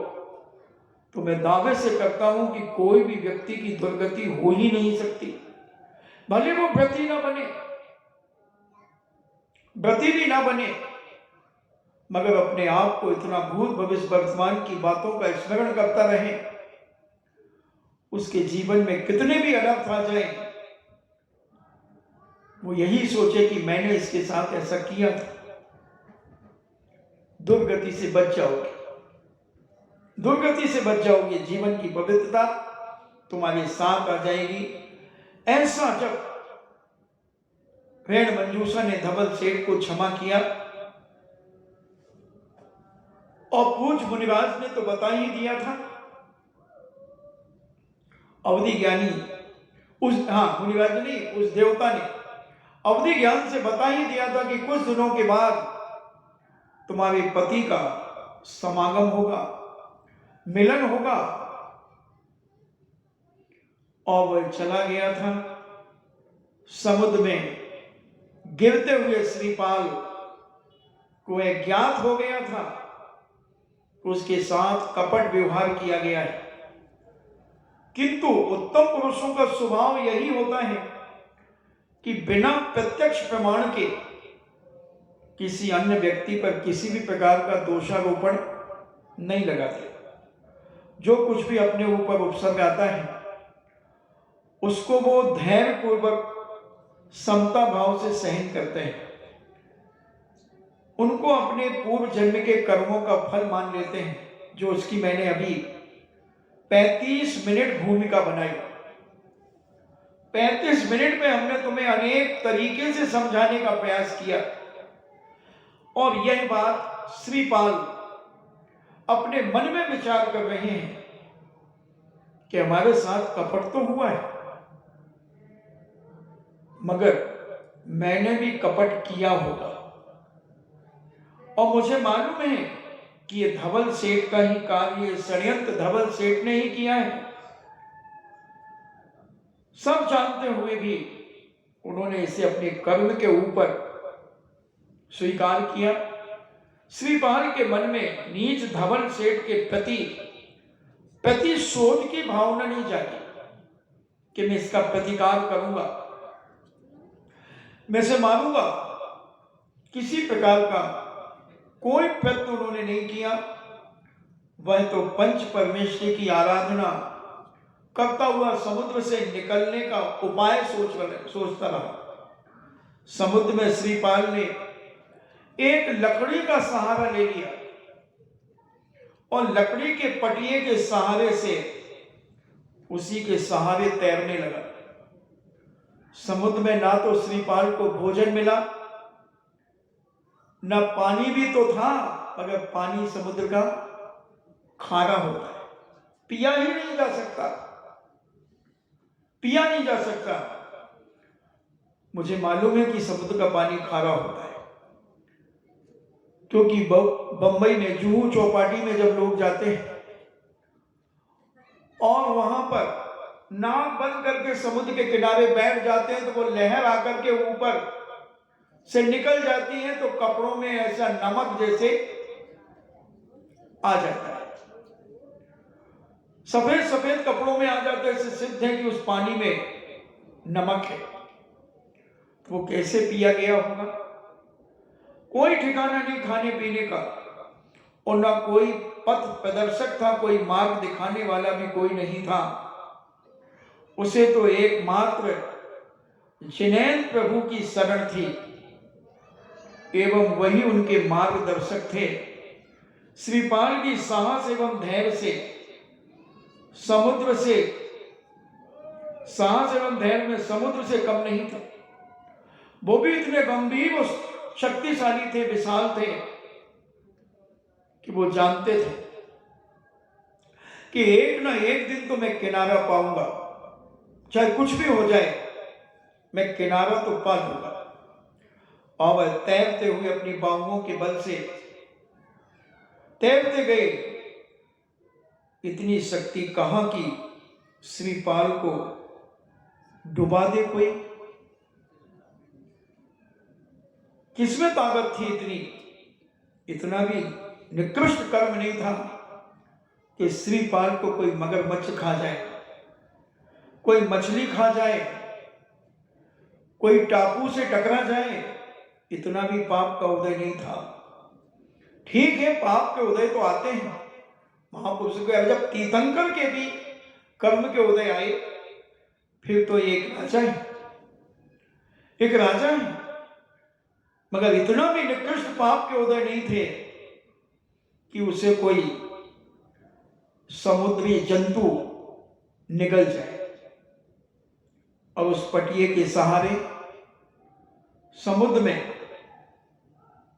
तो मैं दावे से करता हूं कि कोई भी व्यक्ति की दुर्गति हो ही नहीं सकती। भले वो व्रती ना बने, व्रती भी ना बने, मगर अपने आप को इतना भूत भविष्य वर्तमान की बातों का स्मरण करता रहे, उसके जीवन में कितने भी अनर्थ आ जाए, वो यही सोचे कि मैंने इसके साथ ऐसा किया था। दुर्गति से बच जाओगे, दुर्गति से बच जाओगे, जीवन की पवित्रता तुम्हारे साथ आ जाएगी। ऐसा जब रेण मंजूषा ने धवल सेठ को क्षमा किया, और पूज्य मुनिराज ने तो बता ही दिया था, अवधि ज्ञानी मुनिराज नहीं, उस देवता ने अवधि ज्ञान से बता ही दिया था कि कुछ दिनों के बाद तुम्हारे पति का समागम होगा, मिलन होगा। और वह चला गया था समुद्र में, गिरते हुए श्रीपाल को यह ज्ञात हो गया था, उसके साथ कपट व्यवहार किया गया है। किंतु उत्तम पुरुषों का स्वभाव यही होता है कि बिना प्रत्यक्ष प्रमाण के किसी अन्य व्यक्ति पर किसी भी प्रकार का दोषारोपण नहीं लगाते। जो कुछ भी अपने ऊपर उपसर्ग आता है उसको वो धैर्य पूर्वक समता भाव से सहन करते हैं। उनको अपने पूर्व जन्म के कर्मों का फल मान लेते हैं, जो उसकी मैंने अभी 35 मिनट भूमिका बनाई। 35 मिनट में हमने तुम्हें अनेक तरीके से समझाने का प्रयास किया और यह बात श्रीपाल अपने मन में विचार कर रहे हैं कि हमारे साथ कपट तो हुआ है, मगर मैंने भी कपट किया होगा और मुझे मालूम है कि ये धवल सेठ का ही कार्य, षड्यंत्र धवल सेठ ने ही किया है। सब जानते हुए भी उन्होंने इसे अपने कर्म के ऊपर स्वीकार किया। श्रीपाल के मन में नीच धवल सेठ के प्रति प्रतिशोध की भावना नहीं जागी कि मैं इसका प्रतिकार करूंगा, मैं से मारूंगा। किसी प्रकार का कोई प्रयत्न उन्होंने नहीं किया। वह तो पंच परमेश्वरी की आराधना करता हुआ समुद्र से निकलने का उपाय सोचता रहा। समुद्र में श्रीपाल ने एक लकड़ी का सहारा ले लिया और लकड़ी के पटिए के सहारे से उसी के सहारे तैरने लगा। समुद्र में ना तो श्रीपाल को भोजन मिला, न पानी भी तो था, मगर पानी समुद्र का खारा होता है, पिया ही नहीं जा सकता, पिया नहीं जा सकता। मुझे मालूम है कि समुद्र का पानी खारा होता है, क्योंकि बंबई में जुहू चौपाटी में जब लोग जाते हैं और वहां पर नाक बंद करके समुद्र के किनारे बैठ जाते हैं तो वो लहर आकर के ऊपर से निकल जाती है तो कपड़ों में ऐसा नमक जैसे आ जाता है, सफेद सफेद कपड़ों में आ जाता है। इससे सिद्ध है कि उस पानी में नमक है। तो वो कैसे पिया गया होगा? कोई ठिकाना नहीं खाने पीने का और ना कोई पथ प्रदर्शक था, कोई मार्ग दिखाने वाला भी कोई नहीं था। उसे तो एकमात्र जिनेन्द्र प्रभु की शरण थी एवं वही उनके मार्गदर्शक थे। श्रीपाल की साहस एवं धैर्य से समुद्र से साहस एवं धैर्य में समुद्र से कम नहीं थे। वो भी इतने गंभीर और शक्तिशाली थे, विशाल थे कि वो जानते थे कि एक ना एक दिन तो मैं किनारा पाऊंगा, चाहे कुछ भी हो जाए, मैं किनारा तो पा लूंगा। और वह तैरते हुए अपनी बाहुओं के बल से तैरते गए। इतनी शक्ति कहां की श्रीपाल को डुबा दे कोई? किसमें ताकत थी इतनी? इतना भी निकृष्ट कर्म नहीं था कि श्रीपाल को कोई मगरमच्छ खा जाए, कोई मछली खा जाए, कोई टापू से टकरा जाए। इतना भी पाप का उदय नहीं था। ठीक है, पाप के उदय तो आते हैं महापुरुषों के। जब तीर्थंकर के भी कर्म के उदय आए, फिर तो एक राजा है, एक राजा है, मगर इतना भी निकृष्ट पाप के उदय नहीं थे कि उसे कोई समुद्री जंतु निगल जाए। और उस पटिए के सहारे समुद्र में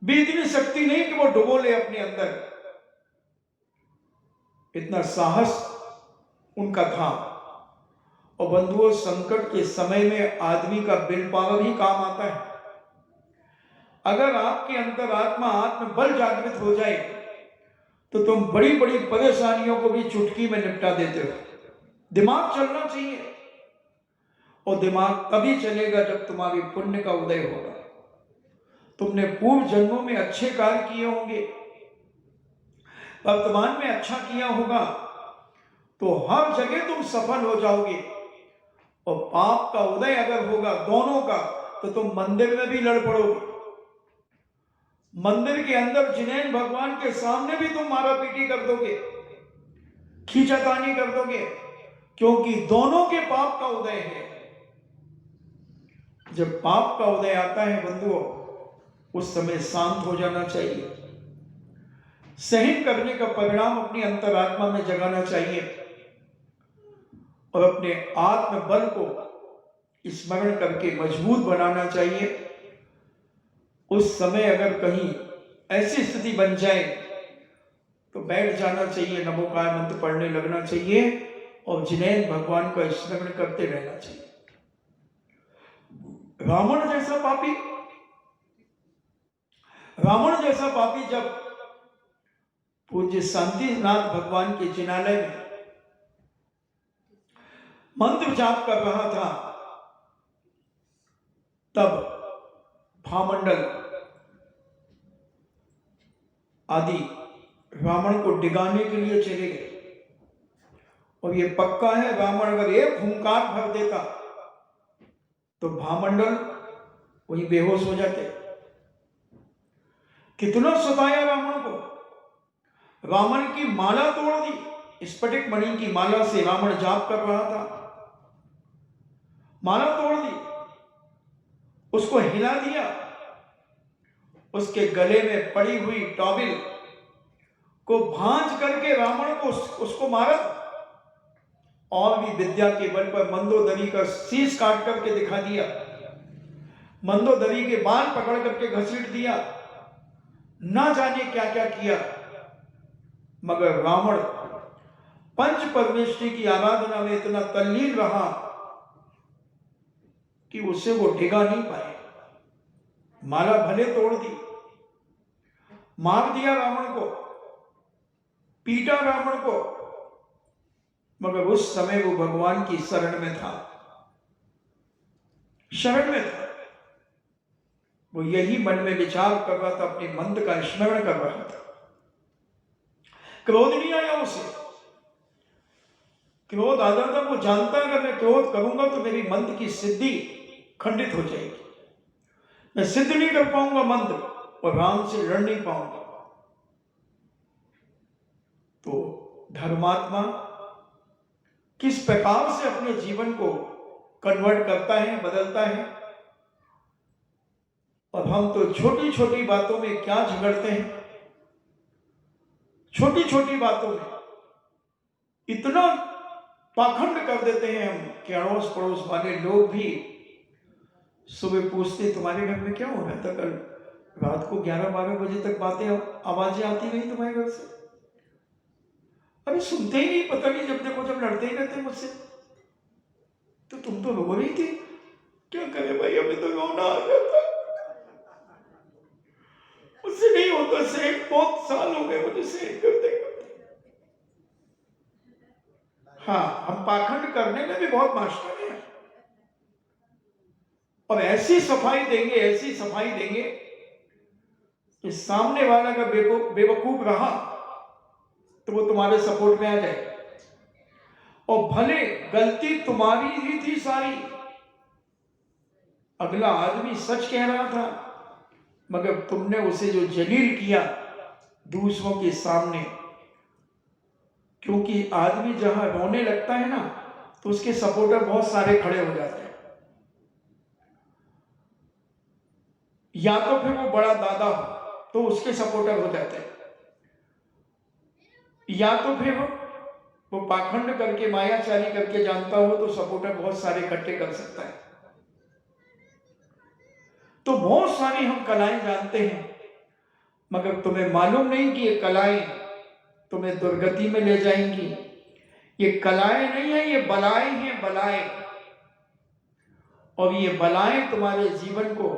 भी इतनी शक्ति नहीं कि वो डुबो ले अपने अंदर। इतना साहस उनका था। और बंधुओं, संकट के समय में आदमी का विल पावर ही काम आता है। अगर आपके अंतरात्मा आत्म बल जागृत हो जाए तो तुम बड़ी बड़ी परेशानियों को भी चुटकी में निपटा देते हो। दिमाग चलना चाहिए, और दिमाग तभी चलेगा जब तुम्हारी पुण्य का उदय होगा। तुमने पूर्व जन्मों में अच्छे कार्य किए होंगे, वर्तमान में अच्छा किया होगा, तो हर जगह तुम सफल हो जाओगे। और पाप का उदय अगर होगा दोनों का, तो तुम मंदिर में भी लड़ पड़ोगे, मंदिर के अंदर जिनेन भगवान के सामने भी तुम मारा पीटी कर दोगे, खींचातानी कर दोगे, क्योंकि दोनों के पाप का उदय है। जब पाप का उदय आता है बंधुओं, उस समय शांत हो जाना चाहिए। सहन करने का परिणाम अपनी अंतरात्मा में जगाना चाहिए और अपने आत्म बल को स्मरण करके मजबूत बनाना चाहिए। उस समय अगर कहीं ऐसी स्थिति बन जाए तो बैठ जाना चाहिए, नमोकार मंत्र पढ़ने लगना चाहिए और जिनेन भगवान का स्मरण करते रहना चाहिए। रावण जैसा पापी जब पूज्य शांतिनाथ भगवान के जिनालय में मंत्र जाप कर रहा था, तब भामंडल आदि रावण को डिगाने के लिए चले गए। और ये पक्का है, रावण अगर एक हुंकार भर देता तो भामंडल वही बेहोश हो जाते। कितना सताया रावण को। रावण की माला तोड़ दी, स्फटिक मणि की माला से रावण जाप कर रहा था, माला तोड़ दी, उसको हिला दिया, उसके गले में पड़ी हुई टॉबिल को भांज करके रावण को उसको मारा और भी विद्या के बल पर मंदोदरी का शीश काट करके दिखा दिया, मंदोदरी के बाल पकड़ करके घसीट दिया, ना जाने क्या क्या किया। मगर रावण पंच परमेश्वरी की आराधना में इतना तल्लीन रहा कि उससे वो डिगा नहीं पाए। माला भले तोड़ दी, मार दिया रावण को, पीटा रावण को, मगर उस समय वो भगवान की शरण में था, शरण में था। वो यही मन में विचार कर रहा था, अपने मंत्र का स्मरण कर रहा था। क्रोध नहीं आया उसे, क्रोध आता था, वो जानता है अगर मैं क्रोध करूंगा तो मेरी मंत्र की सिद्धि खंडित हो जाएगी, मैं सिद्ध नहीं कर पाऊंगा मंत्र और राम से लड़ नहीं पाऊंगा। तो धर्मात्मा किस प्रकार से अपने जीवन को कन्वर्ट करता है, बदलता है। और हम तो छोटी छोटी बातों में क्या झगड़ते हैं, छोटी छोटी बातों में इतना पाखंड कर देते हैं हम कि अड़ोस पड़ोस वाले लोग भी सुबह पूछते तुम्हारे घर में क्या हो रहा था, कल रात को 11-12 बजे तक आवाजें आती रही तुम्हारे घर से। अरे सुनते ही नहीं, पता नहीं जब देखो जब लड़ते ही रहते मुझसे। तो तुम तो रो रही थी, क्या करे भाई, अभी तो रोना आ जाता, मुझसे नहीं होता सेठ, बहुत साल हो गए मुझे सेठ करते करते। हाँ, हम पाखंड करने में भी बहुत मास्टर हैं और ऐसी सफाई देंगे कि सामने वाला का बेवकूफ रहा तो वो तुम्हारे सपोर्ट में आ जाए। और भले गलती तुम्हारी ही थी सारी, अगला आदमी सच कह रहा था, मगर तुमने उसे जो जलील किया दूसरों के सामने, क्योंकि आदमी जहां रोने लगता है ना तो उसके सपोर्टर बहुत सारे खड़े हो जाते हैं। या तो फिर वो बड़ा दादा हो तो उसके सपोर्टर हो जाते हैं, या तो फिर वो पाखंड करके मायाचारी करके जानता हो तो सपोर्टर बहुत सारे इकट्ठे कर सकता है। तो बहुत सारी हम कलाएं जानते हैं, मगर तुम्हें मालूम नहीं कि ये कलाएं तुम्हें दुर्गति में ले जाएंगी। ये कलाएं नहीं है, ये बलाएं हैं, बलाएं। और ये बलाएं तुम्हारे जीवन को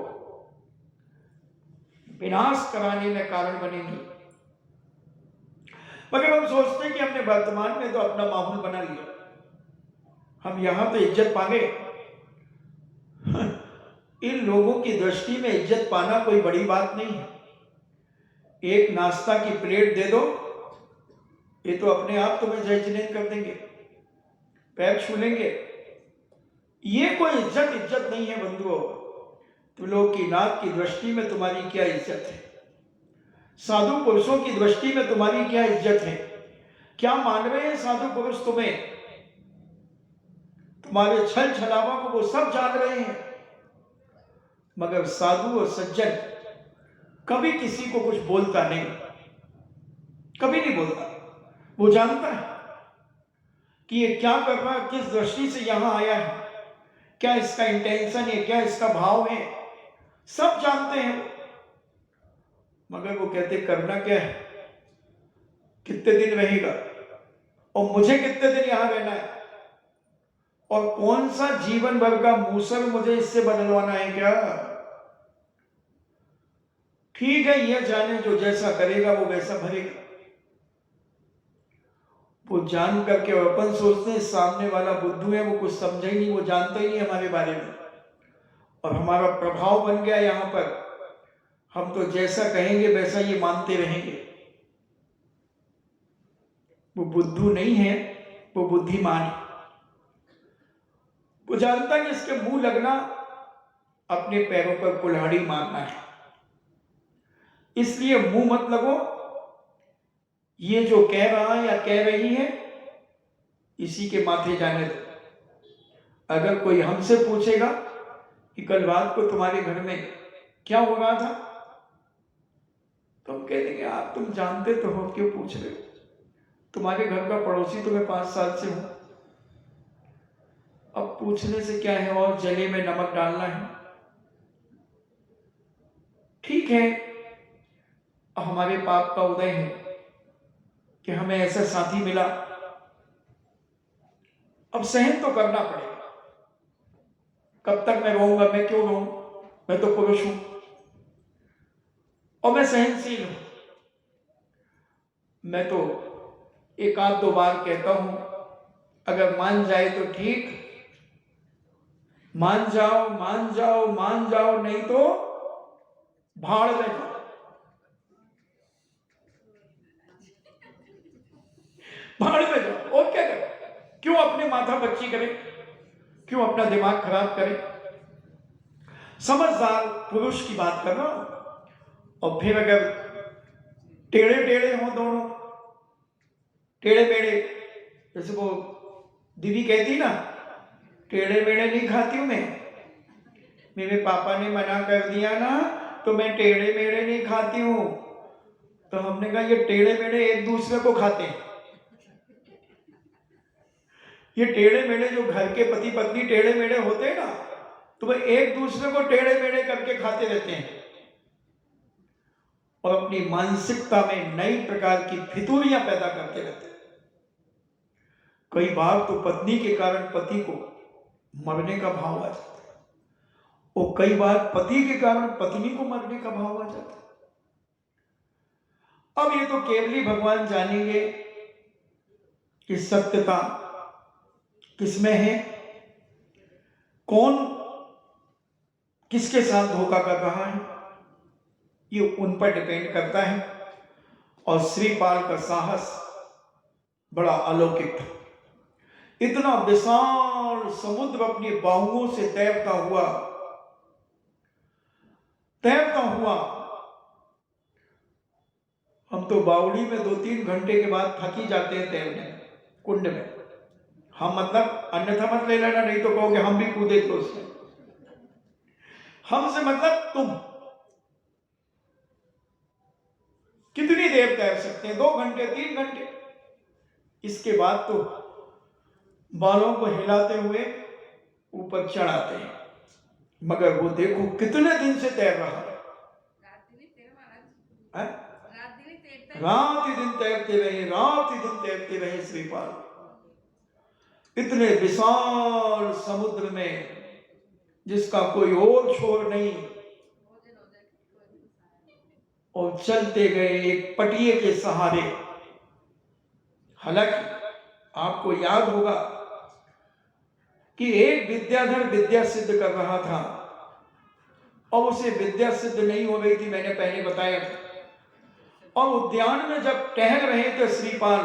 विनाश कराने में कारण बनेंगी। मगर हम सोचते हैं कि हमने वर्तमान में तो अपना माहौल बना लिया, हम यहां तो इज्जत पा गए। इन लोगों की दृष्टि में इज्जत पाना कोई बड़ी बात नहीं है। एक नाश्ता की प्लेट दे दो, ये तो अपने आप तुम्हें जय जिनेन कर देंगे, पैर छू लेंगे। ये कोई इज्जत नहीं है बंधुओं। त्रिलोकीनाथ की दृष्टि में तुम्हारी क्या इज्जत है। साधु पुरुषों की दृष्टि में तुम्हारी क्या इज्जत है? क्या मान रहे हैं साधु पुरुष तुम्हें? तुम्हारे छल छलावा को वो सब जान रहे हैं, मगर साधु और सज्जन कभी किसी को कुछ बोलता नहीं, कभी नहीं बोलता। वो जानता है कि ये क्या कर रहा है, किस दृष्टि से यहां आया है, क्या इसका इंटेंशन है, क्या इसका भाव है, सब जानते हैं। मगर वो कहते करना क्या है, कितने दिन रहेगा और मुझे कितने दिन यहां रहना है, और कौन सा जीवन भर का मूसर मुझे इससे बदलवाना है क्या? ठीक है, यह जाने जो जैसा करेगा वो वैसा भरेगा। वो जान करके, और अपन सोचते हैं सामने वाला बुद्धू है, वो कुछ समझे ही नहीं, वो जानता ही नहीं हमारे बारे में, और हमारा प्रभाव बन गया यहां पर। हम तो जैसा कहेंगे वैसा ये मानते रहेंगे। वो बुद्धू नहीं है, वो बुद्धिमान है। वो जानता है कि इसके मुंह लगना अपने पैरों पर कुल्हाड़ी मारना है, इसलिए मुंह मत लगो। ये जो कह रहा है या कह रही है, इसी के माथे जाने दो। अगर कोई हमसे पूछेगा कि कल रात को तुम्हारे घर में क्या हो रहा था, तो हम कह देंगे आप तुम जानते तो हो, क्यों पूछ रहे हो? तुम्हारे घर का पड़ोसी तुम्हें 5 साल से हूं, अब पूछने से क्या है, और जले में नमक डालना है। ठीक है, हमारे पाप का उदय है कि हमें ऐसा साथी मिला, अब सहन तो करना पड़ेगा। कब तक मैं रहूंगा? मैं क्यों रहूं, मैं तो पुरुष हूं और मैं सहनशील हूं। मैं तो 1-2 बार कहता हूं, अगर मान जाए तो ठीक, मान जाओ मान जाओ मान जाओ, नहीं तो भाड़ में जाओ। भाड़ में जाओ, और क्या करें? क्यों अपने माथा बच्ची करें, क्यों अपना दिमाग खराब करें? समझदार पुरुष की बात कर रहा हूं। और फिर अगर टेढ़े टेढ़े हों दोनों, टेढ़े मेढ़े, जैसे वो दीदी कहती ना, टेढ़े मेढ़े नहीं खाती हूं मैं, मेरे पापा ने मना कर दिया ना, तो मैं टेढ़े मेढ़े नहीं खाती हूं। तो हमने कहा ये टेढ़े मेढ़े एक दूसरे को खाते हैं। ये टेढ़े मेढ़े जो घर के पति पत्नी टेढ़े मेढ़े होते हैं ना, तो वे एक दूसरे को टेढ़े मेढ़े करके खाते रहते हैं और अपनी मानसिकता में नई प्रकार की फितूरियां पैदा करते रहते हैं। कई बार तो पत्नी के कारण पति को मरने का भाव आ जाता है, और कई बार पति के कारण पत्नी को मरने का भाव आ जाता है। अब ये तो केवली भगवान जानेंगे कि सत्यता किसमें है, कौन किसके साथ धोखा कर रहा है, ये उन पर डिपेंड करता है। और श्रीपाल का साहस बड़ा अलौकिक था। इतना विशाल समुद्र अपनी बाहुओं से तैरता हुआ हम तो बावड़ी में 2-3 घंटे के बाद थक ही जाते हैं तैरने कुंड में। हम मतलब अन्यथा मत ले लेना, नहीं तो कहोगे हम भी कूदे थे उसमें। हमसे मतलब तुम कितनी देर तैर सकते हैं? 2 घंटे 3 घंटे। इसके बाद तो बालों को हिलाते हुए ऊपर चढ़ाते हैं। मगर वो देखो कितने दिन से तैर रहा है, रात ही दिन तैरते रहे, रात ही दिन तैरते रहे श्रीपाल, इतने विशाल समुद्र में जिसका कोई और छोर नहीं, और चलते गए एक पटिए के सहारे। हालांकि आपको याद होगा कि एक विद्याधर विद्या सिद्ध कर रहा था और उसे विद्या सिद्ध नहीं हो गई थी, मैंने पहले बताया था। और उद्यान में जब टहल रहे थे श्रीपाल,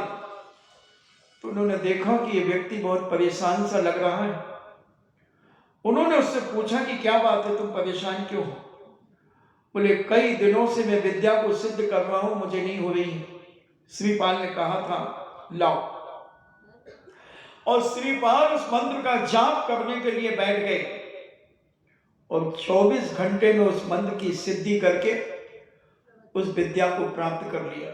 तो उन्होंने देखा कि ये व्यक्ति बहुत परेशान सा लग रहा है। उन्होंने उससे पूछा कि क्या बात है, तुम परेशान क्यों हो? बोले कई दिनों से मैं विद्या को सिद्ध कर रहा हूं, मुझे नहीं हो रही। श्रीपाल ने कहा था लाओ, और श्रीपाल उस मंत्र का जाप करने के लिए बैठ गए और 24 घंटे में उस मंत्र की सिद्धि करके उस विद्या को प्राप्त कर लिया।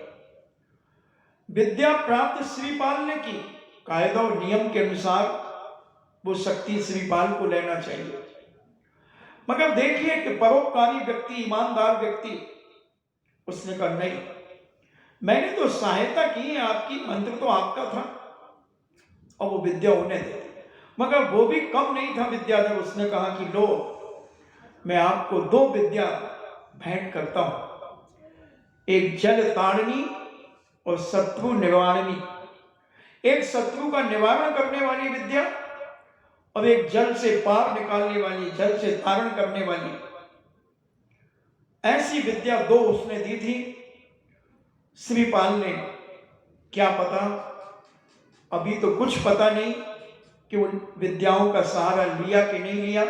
विद्या प्राप्त श्रीपाल ने की, कायदा और नियम के अनुसार वो शक्ति श्रीपाल को लेना चाहिए। मगर देखिए कि परोपकारी व्यक्ति, ईमानदार व्यक्ति, उसने कहा नहीं, मैंने तो सहायता की है आपकी, मंत्र तो आपका था और वो विद्या उन्हें दे दी। मगर वो भी कम नहीं था विद्या जब उसने कहा कि लो, मैं आपको 2 विद्या भेंट करता हूं, एक जल तारणी और शत्रु निवारणी। एक शत्रु का निवारण करने वाली विद्या और एक जल से पार निकालने वाली, जल से तारण करने वाली, ऐसी विद्या 2 उसने दी थी। श्रीपाल ने क्या पता, अभी तो कुछ पता नहीं कि उन विद्याओं का सहारा लिया कि नहीं लिया,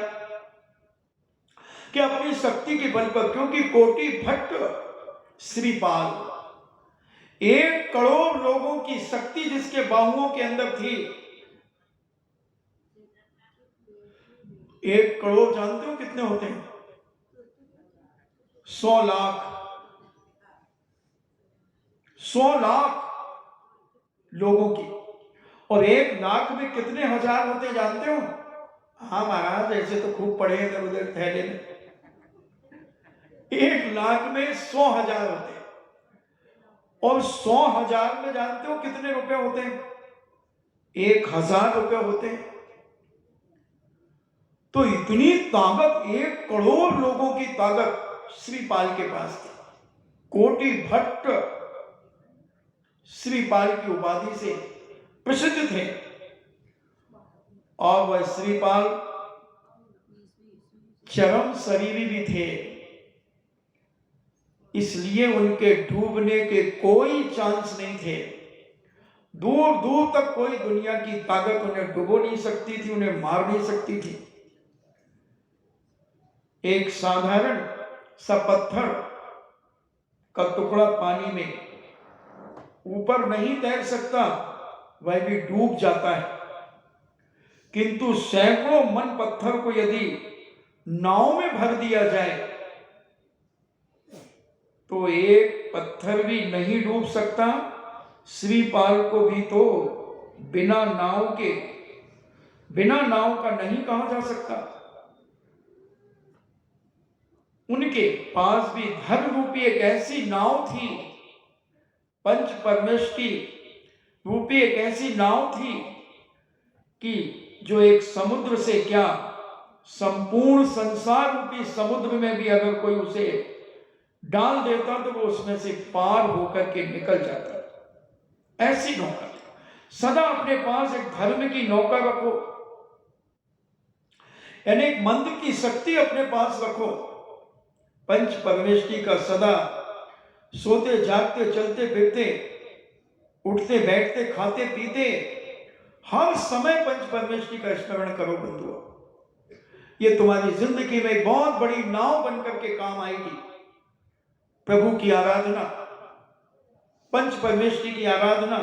कि अपनी शक्ति के बल पर, क्योंकि कोटि भट्ट श्रीपाल 1 करोड़ लोगों की शक्ति जिसके बाहुओं के अंदर थी। 1 करोड़ जानते हो कितने होते हैं? 100 लाख। 100 लाख लोगों की, और 1 लाख में कितने हजार होते जानते हो? हाँ महाराज, ऐसे तो खूब पढ़े इधर उधर थैले में। 1 लाख में 100,000 होते हैं, और 100,000 में जानते हो कितने रुपए होते हैं? 1,000 रुपए होते हैं। तो इतनी ताकत, 1 करोड़ लोगों की ताकत श्रीपाल के पास थी। कोटि भट्ट श्रीपाल की उपाधि से प्रसिद्ध थे, और वह श्रीपाल चरम शरीरी भी थे, इसलिए उनके डूबने के कोई चांस नहीं थे। दूर दूर तक कोई दुनिया की ताकत उन्हें डुबो नहीं सकती थी, उन्हें मार नहीं सकती थी। एक साधारण सा पत्थर का टुकड़ा पानी में ऊपर नहीं तैर सकता, वह भी डूब जाता है, किंतु सैकड़ों मन पत्थर को यदि नाव में भर दिया जाए तो एक पत्थर भी नहीं डूब सकता। श्रीपाल को भी तो बिना नाव का नहीं कहा जा सकता। उनके पास भी धर्म रूपी एक ऐसी नाव थी, पंच परमेष्टि रूपी एक ऐसी नाव थी कि जो एक समुद्र से क्या, संपूर्ण संसार रूपी समुद्र में भी अगर कोई उसे डाल देता तो वो उसमें से पार होकर के निकल जाता। ऐसी नौका, सदा अपने पास एक धर्म की नौका रखो, यानी एक मंत्र की शक्ति अपने पास रखो। पंच परमेष्टि का सदा सोते जागते चलते फिरते उठते बैठते खाते पीते हर समय पंच परमेष्टि का स्मरण करो बंधुओं। ये तुम्हारी जिंदगी में एक बहुत बड़ी नाव बनकर के काम आएगी। प्रभु की आराधना, पंच परमेष्टि की आराधना,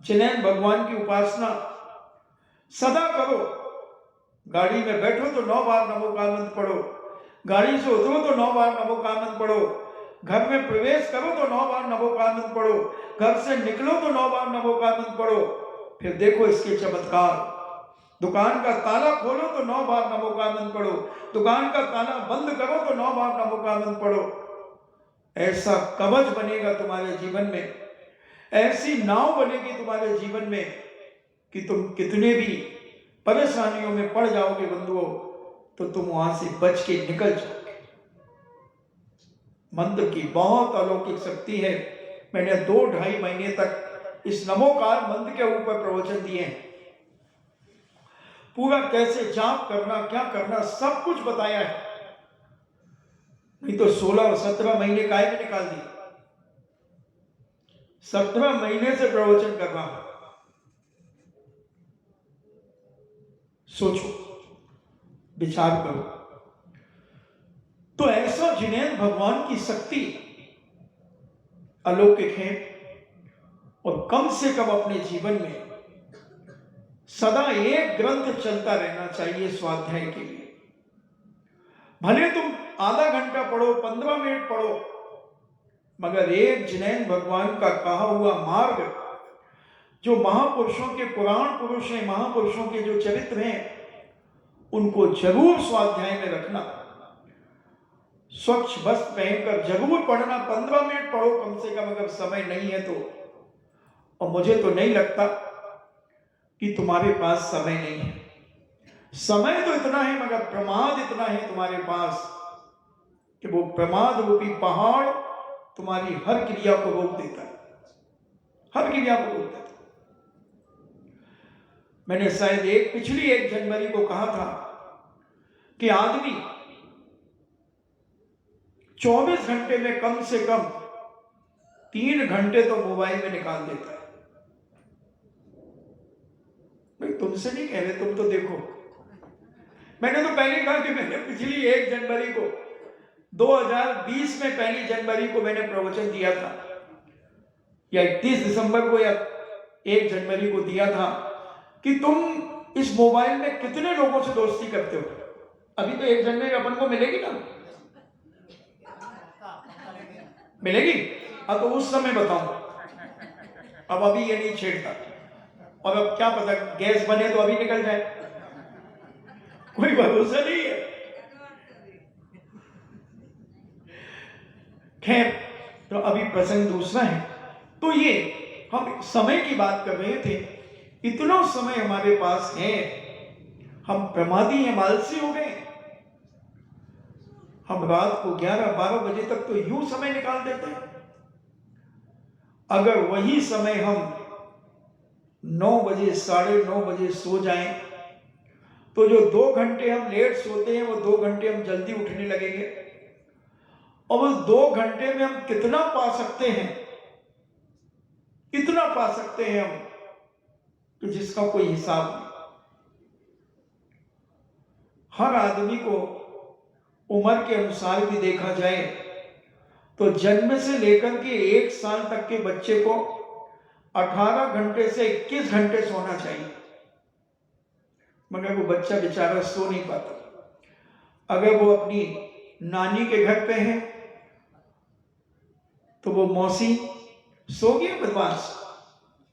जिनेन भगवान की उपासना सदा करो। गाड़ी में बैठो तो 9 बार नमो का मंत्र पढ़ो, गाड़ी से उतरो तो 9 बार नमो का मंत्र पढ़ो, घर में प्रवेश करो तो 9 बार नमो का मंत्र पढ़ो, घर से निकलो तो 9 बार नमो का मंत्र पढ़ो। फिर देखो इसके चमत्कार। दुकान का ताला खोलो तो 9 बार नमो का मंत्र पढ़ो, दुकान का ताला बंद करो तो 9 बार नमो का मंत्र पढ़ो। ऐसा कवच बनेगा तुम्हारे जीवन में, ऐसी नाव बनेगी तुम्हारे जीवन में कि तुम कितने भी परेशानियों में पड़ जाओगे बंधुओं, तो तुम वहां से बच के निकल जाओगे। मंत्र की बहुत अलौकिक शक्ति है। मैंने 2-2.5 महीने तक इस नमोकार मंत्र के ऊपर प्रवचन दिए हैं। पूरा कैसे जाप करना, क्या करना, सब कुछ बताया है। नहीं तो 16 और 17 महीने काहे में निकाल दिए। 17 महीने से प्रवचन कर रहा हूं। सोचो, विचार करो। तो ऐसा जिनेंद्र भगवान की शक्ति अलौकिक है, और कम से कम अपने जीवन में सदा एक ग्रंथ चलता रहना चाहिए स्वाध्याय के लिए। भले तुम आधा घंटा पढ़ो, 15 मिनट पढ़ो, मगर एक जिनेंद्र भगवान का कहा हुआ मार्ग, जो महापुरुषों के पुराण पुरुष हैं, महापुरुषों के जो चरित्र हैं, उनको जरूर स्वाध्याय में रखना। स्वच्छ वस्त्र पहनकर जरूर पढ़ना, 15 मिनट पढ़ो कम से कम, अगर समय नहीं है तो। और मुझे तो नहीं लगता कि तुम्हारे पास समय नहीं है। समय तो इतना है, मगर प्रमाद इतना है तुम्हारे पास कि वो प्रमाद रूपी पहाड़ तुम्हारी हर क्रिया को रोक देता है, हर क्रिया को रोक देता है। मैंने शायद पिछली 1 जनवरी को कहा था कि आदमी 24 घंटे में कम से कम 3 घंटे तो मोबाइल में निकाल देता है। भाई तुमसे नहीं कह रहे, तुम तो देखो। मैंने तो पहले कहा कि मैंने पिछली 1 जनवरी को 2020 में 1 जनवरी को मैंने प्रवचन दिया था, या 31 दिसंबर को या 1 जनवरी को दिया था कि तुम इस मोबाइल में कितने लोगों से दोस्ती करते हो। अभी तो 1 जनवरी अपन को मिलेगी ना, मिलेगी। अब तो उस समय बताऊं, अब अभी ये नहीं छेड़ता। और अब क्या पता गैस बने तो अभी निकल जाए, कोई भरोसा नहीं है। खैर, तो अभी प्रसंग दूसरा है। तो ये हम समय की बात कर रहे थे। इतना समय हमारे पास है, हम प्रमादी हैं, आलसी हो गए। हम रात को 11-12 बजे तक तो यूं समय निकाल देते हैं। अगर वही समय हम 9 बजे, 9:30 बजे सो जाएं, तो जो 2 घंटे हम लेट सोते हैं, वो 2 घंटे हम जल्दी उठने लगेंगे। और उस 2 घंटे में हम कितना पा सकते हैं, इतना पा सकते हैं हम कि जिसका कोई हिसाब नहीं। हर आदमी को उम्र के अनुसार भी देखा जाए तो जन्म से लेकर के 1 साल तक के बच्चे को 18 घंटे से 21 घंटे सोना चाहिए, मगर वो बच्चा बेचारा सो नहीं पाता। अगर वो अपनी नानी के घर पे है तो वो मौसी सो गया बदमाश,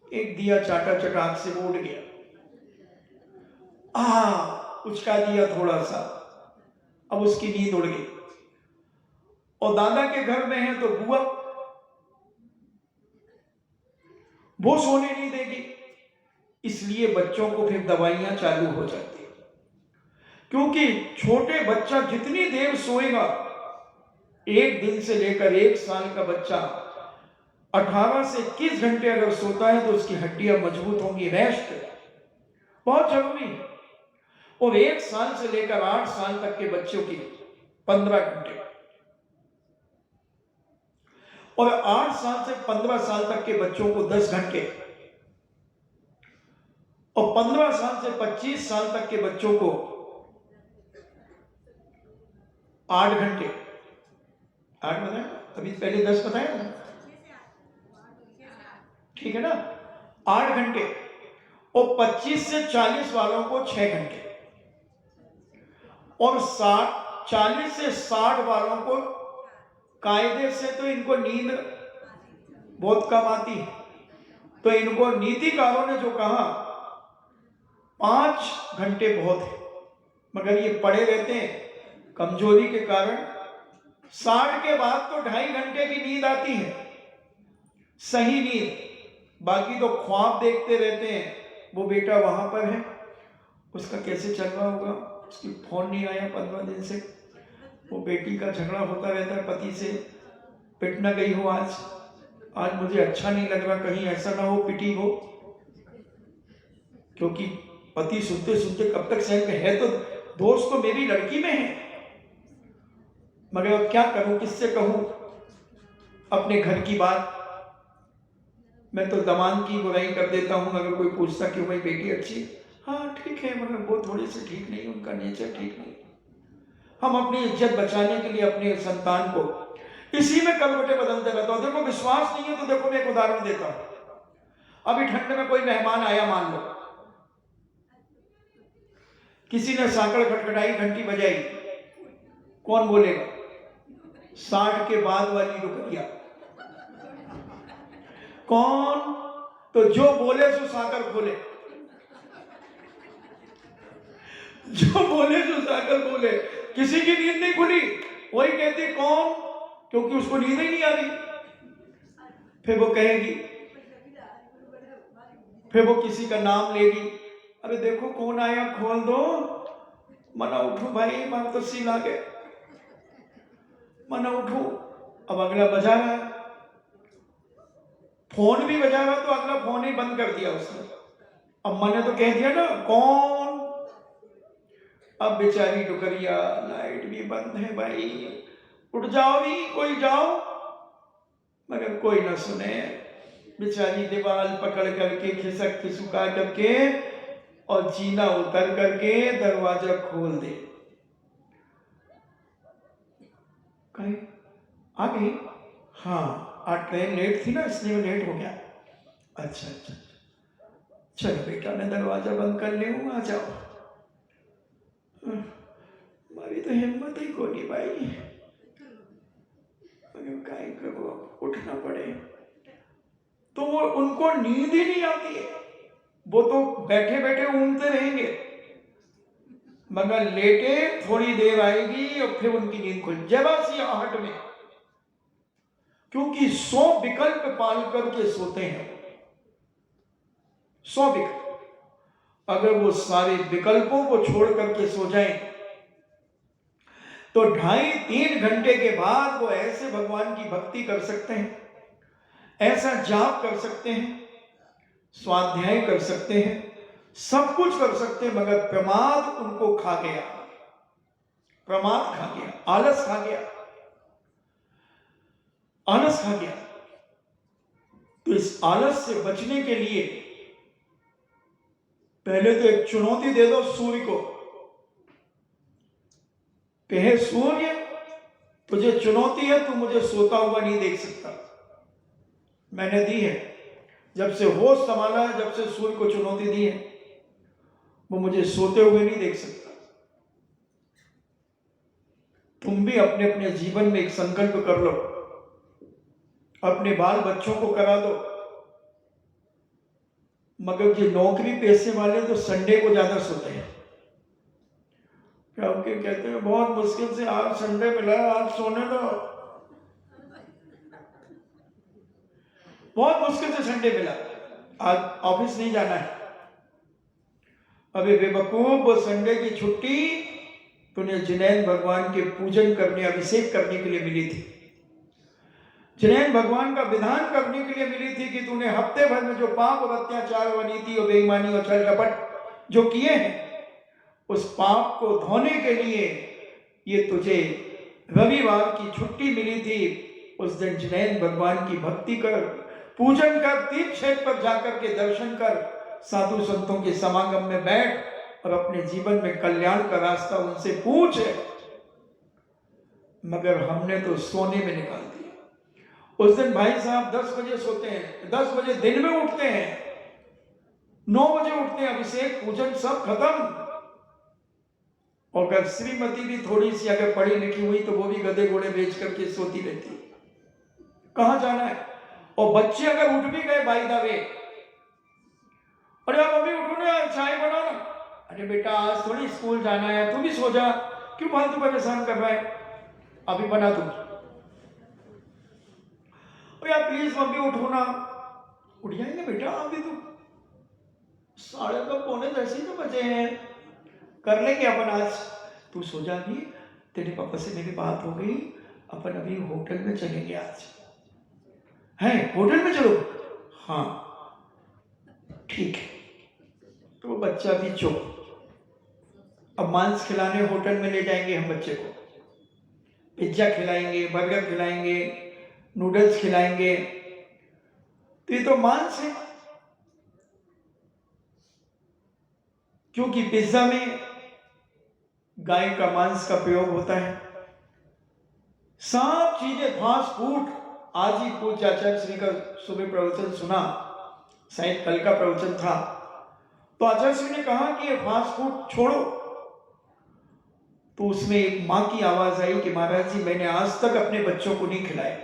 एक दिया चाटा चटाक से उठ गया, उचका दिया थोड़ा सा, अब उसकी नींद उड़ गई। और दादा के घर में है तो बुआ, वो सोने नहीं देगी, इसलिए बच्चों को फिर दवाइयां चालू हो जाती है। क्योंकि छोटे बच्चा जितनी देर सोएगा, 1 दिन से लेकर 1 साल का बच्चा 18 से 21 घंटे अगर सोता है तो उसकी हड्डियां मजबूत होंगी। रेस्ट बहुत जरूरी है। और 1 साल से लेकर 8 साल तक के बच्चों की 15 घंटे, और 8 साल से 15 साल तक के बच्चों को 10 घंटे, और 15 साल से 25 साल तक के बच्चों को 8 घंटे। 8 बताया, अभी पहले 10 बताया ना, ठीक है ना, 8 घंटे। और 25 से 40 वालों को 6 घंटे, और 40 से 60 वालों को कायदे से तो इनको नींद बहुत कम आती है, तो इनको नीतिकारों ने जो कहा 5 घंटे बहुत है, मगर ये पड़े रहते हैं कमजोरी के कारण। 60 के बाद तो 2.5 घंटे की नींद आती है, सही नींद। बाकी तो ख्वाब देखते रहते हैं, वो बेटा वहां पर है, उसका कैसे चल रहा होगा, उसकी फोन नहीं आया 15 दिन से, वो बेटी का झगड़ा होता रहता है पति से, पिट ना गई हो आज मुझे अच्छा नहीं लग रहा, कहीं ऐसा ना हो पिटी हो। क्योंकि पति सुनते सुनते कब तक सहन में है, तो दोस्त तो मेरी लड़की में है, मगर अब क्या करूं, किससे कहूं अपने घर की बात। मैं तो दमाद की बुराई कर देता हूं, अगर कोई पूछता क्यों भाई बेटी अच्छी, हाँ ठीक है, मगर वो थोड़ी सी ठीक नहीं, उनका नेचर ठीक नहीं। हम अपनी इज्जत बचाने के लिए अपने संतान को इसी में करवटे बदलते रहता हूं। देखो विश्वास नहीं है तो देखो मैं एक उदाहरण देता हूं। अभी ठंड में कोई मेहमान आया, मान लो किसी ने साकड़ खटखटाई, घंटी बजाई, कौन बोलेगा? 60 के बाद वाली रुपया कौन? तो जो बोले सो साकर खोले, जो बोले सो साकर खोले। किसी की नींद नहीं खुली, वही कहती कौन, क्योंकि उसको नींद ही नहीं आ रही। फिर वो कहेगी, फिर वो किसी का नाम लेगी, अरे देखो कौन आया, खोल दो। मना उठो भाई, मन तो सी लागे, मना उठो। अब अगला बजा रहा है, फोन भी बजा रहा, तो अगला फोन ही बंद कर दिया उसने। अब मैंने तो कह दिया ना कौन। अब बेचारी डुकरिया, लाइट भी बंद है भाई, उठ जाओ भी, कोई जाओ, मगर कोई ना सुने। बेचारी दीवार पकड़ करके खिसक खिसका करके और जीना उतर करके दरवाजा खोल दे। कहीं आ गई? हाँ, आज ट्रेन लेट थी ना, इसलिए लेट हो गया। अच्छा अच्छा, चलो बेटा, मैं दरवाजा बंद कर ले, आ जाओ। हमारी तो हिम्मत ही को नहीं भाई, काय करो, उठना पड़े। तो वो उनको नींद ही नहीं आती है, वो तो बैठे बैठे ऊँगते रहेंगे, मगर लेटे थोड़ी देर आएगी और फिर उनकी नींद खुल, जरा सी आहट में, क्योंकि 100 विकल्प पाल करके सोते हैं। 100 विकल्प, अगर वो सारे विकल्पों को छोड़ करके सो जाएं तो 2.5-3 घंटे के बाद वो ऐसे भगवान की भक्ति कर सकते हैं, ऐसा जाप कर सकते हैं, स्वाध्याय कर सकते हैं, सब कुछ कर सकते हैं, मगर प्रमाद उनको खा गया, प्रमाद खा गया, आलस खा गया, आलस खा गया। तो इस आलस से बचने के लिए पहले तो एक चुनौती दे दो सूर्य को, कहे सूर्य तुझे चुनौती है, तू मुझे सोता हुआ नहीं देख सकता। मैंने दी है, जब से होश संभाला है, जब से सूर्य को चुनौती दी है, वो मुझे सोते हुए नहीं देख सकता। तुम भी अपने अपने जीवन में एक संकल्प कर लो, अपने बाल बच्चों को करा दो, मगर ये नौकरी पैसे वाले तो संडे को ज्यादा सोते हैं। क्या कहते हैं, बहुत मुश्किल से आज संडे मिला, आज सोने दो। बहुत मुश्किल से संडे मिला, आज ऑफिस नहीं जाना है। अबे बेवकूफ, वो संडे की छुट्टी तूने जिनैन भगवान के पूजन करने, अभिषेक करने के लिए मिली थी, जिनैन भगवान का विधान करने के लिए मिली थी कि तूने हफ्ते भर में जो पाप और अत्याचार और नीति और बेईमानी और छल कपट जो किए हैं, उस पाप को धोने के लिए ये तुझे रविवार की छुट्टी मिली थी। उस दिन जिनैन भगवान की भक्ति कर, पूजन कर, तीर्थ क्षेत्र पर जाकर के दर्शन कर, साधु संतों के समागम में बैठ और अपने जीवन में कल्याण का रास्ता उनसे पूछ। मगर हमने तो सोने में निकाल दिया। उस दिन भाई साहब 10 बजे सोते हैं, 10 बजे दिन में उठते हैं, 9 बजे उठते हैं, अभिषेक पूजन सब खत्म। और अगर श्रीमती भी थोड़ी सी अगर पढ़ी लिखी हुई तो वो भी गधे घोड़े बेच करके सोती रहती है, कहां जाना है। और बच्चे अगर उठ भी गए बाई द वे, अरे मम्मी उठो ना, चाय बनाओ ना, अरे बेटा आज थोड़ी स्कूल जाना है, तू भी सो जा, क्यों फालतू परेशान कर रहा है, अभी बना तू। यार प्लीज मम्मी उठो ना, उठ जाएंगे बेटा, अभी तो 9:30 ही तो बजे हैं, कर लेंगे अपन आज, तू सो जा भी, तेरे पापा से मेरी बात हो गई, अपन अभी होटल में चलेंगे आज। है होटल में चलो? हाँ ठीक है। तो बच्चा भी चुप। अब मांस खिलाने होटल में ले जाएंगे हम बच्चे को, पिज्जा खिलाएंगे, बर्गर खिलाएंगे, नूडल्स खिलाएंगे, तो ये तो मांस है, क्योंकि पिज्जा में गाय का मांस का प्रयोग होता है, सब चीजें फास्ट फूड। आज ही पूज्य आचार्य श्री का सुबह प्रवचन सुना, शायद कल का प्रवचन था, तो आचार्य श्री ने कहा कि ये फास्ट फूड छोड़ो। तो उसमें एक मां की आवाज आई कि महाराज जी मैंने आज तक अपने बच्चों को नहीं खिलाया।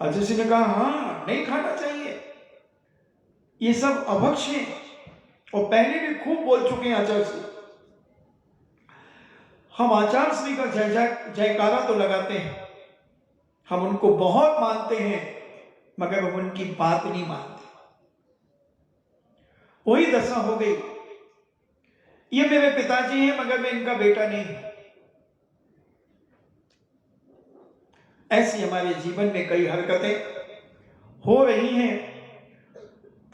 आचार्य श्री ने कहा हाँ नहीं खाना चाहिए, ये सब अभक्ष है। और पहले भी खूब बोल चुके हैं आचार्य श्री। हम आचार्य श्री का जयकारा तो लगाते हैं, हम उनको बहुत मानते हैं, मगर हम उनकी बात नहीं मानते। वही दशा हो गई, ये मेरे पिताजी हैं मगर मैं इनका बेटा नहीं हूं। ऐसी हमारे जीवन में कई हरकतें हो रही हैं,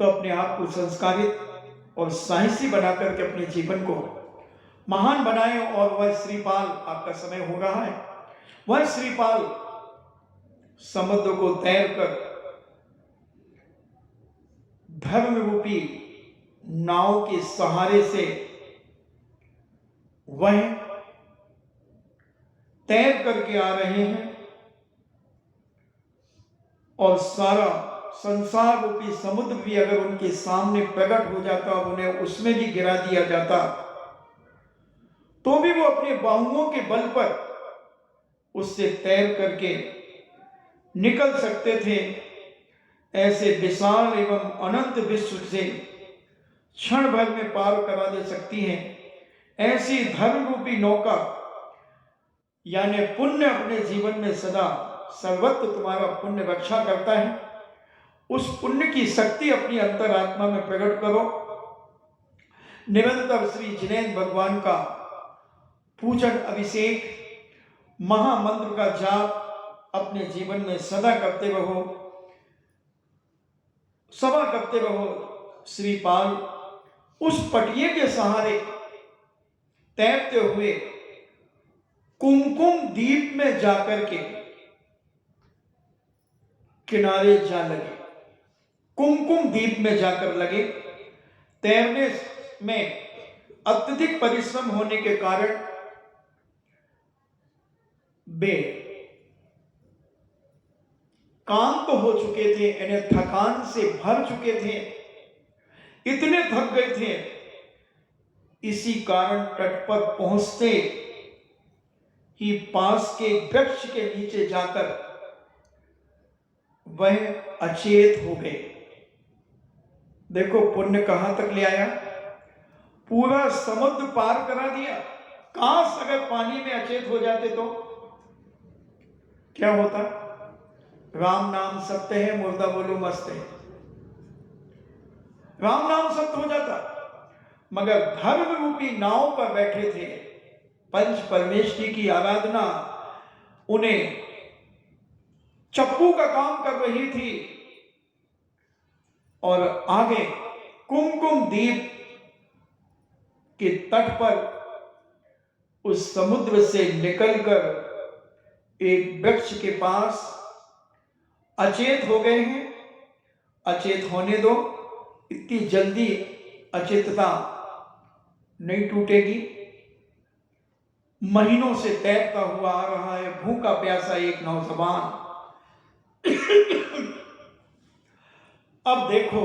तो अपने आप को संस्कारित और साहसी बना करके अपने जीवन को महान बनाएं। और वह श्रीपाल, आपका समय हो रहा है, वह श्रीपाल समुद्र को तैरकर धर्म रूपी नाव के सहारे से वह तैर करके आ रहे हैं, और सारा संसार रूपी समुद्र भी अगर उनके सामने प्रकट हो जाता और उन्हें उसमें भी गिरा दिया जाता, तो भी वो अपने बाहुओं के बल पर उससे तैर करके निकल सकते थे। ऐसे विशाल एवं अनंत विश्व से क्षण भर में पार करा दे सकती हैं। ऐसी धर्म रूपी नौका यानी पुण्य अपने जीवन में सदा सर्वत्र तुम्हारा पुण्य रक्षा करता है। उस पुण्य की शक्ति अपनी अंतरात्मा में प्रकट करो। निरंतर श्री जिनेंद्र भगवान का पूजन, अभिषेक, महामंत्र का जाप अपने जीवन में सदा करते रहो, सदा करते रहो। श्रीपाल उस पटिये के सहारे तैरते हुए कुमकुम द्वीप में जाकर के किनारे जा लगे, कुमकुम द्वीप में जाकर लगे। तैरने में अत्यधिक परिश्रम होने के कारण वे काम तो हो चुके थे, इन्हें थकान से भर चुके थे, इतने थक गए थे। इसी कारण तट पर पहुंचते ही पास के वृक्ष के नीचे जाकर वह अचेत हो गए। देखो पुण्य कहां तक ले आया, पूरा समुद्र पार करा दिया। काश अगर पानी में अचेत हो जाते तो क्या होता? राम नाम सत्य है, मुर्दा बोलो मस्त है। राम नाम सत्य हो जाता, मगर धर्म रूपी नाव पर बैठे थे। पंच परमेश्वरी की आराधना उन्हें चप्पू का काम कर रही थी, और आगे कुमकुम द्वीप के तट पर उस समुद्र से निकलकर एक वृक्ष के पास अचेत हो गए हैं। अचेत होने दो, इतनी जल्दी अचेतता नहीं टूटेगी। महीनों से तैरता हुआ आ रहा है भूखा प्यासा एक नौजवान। अब देखो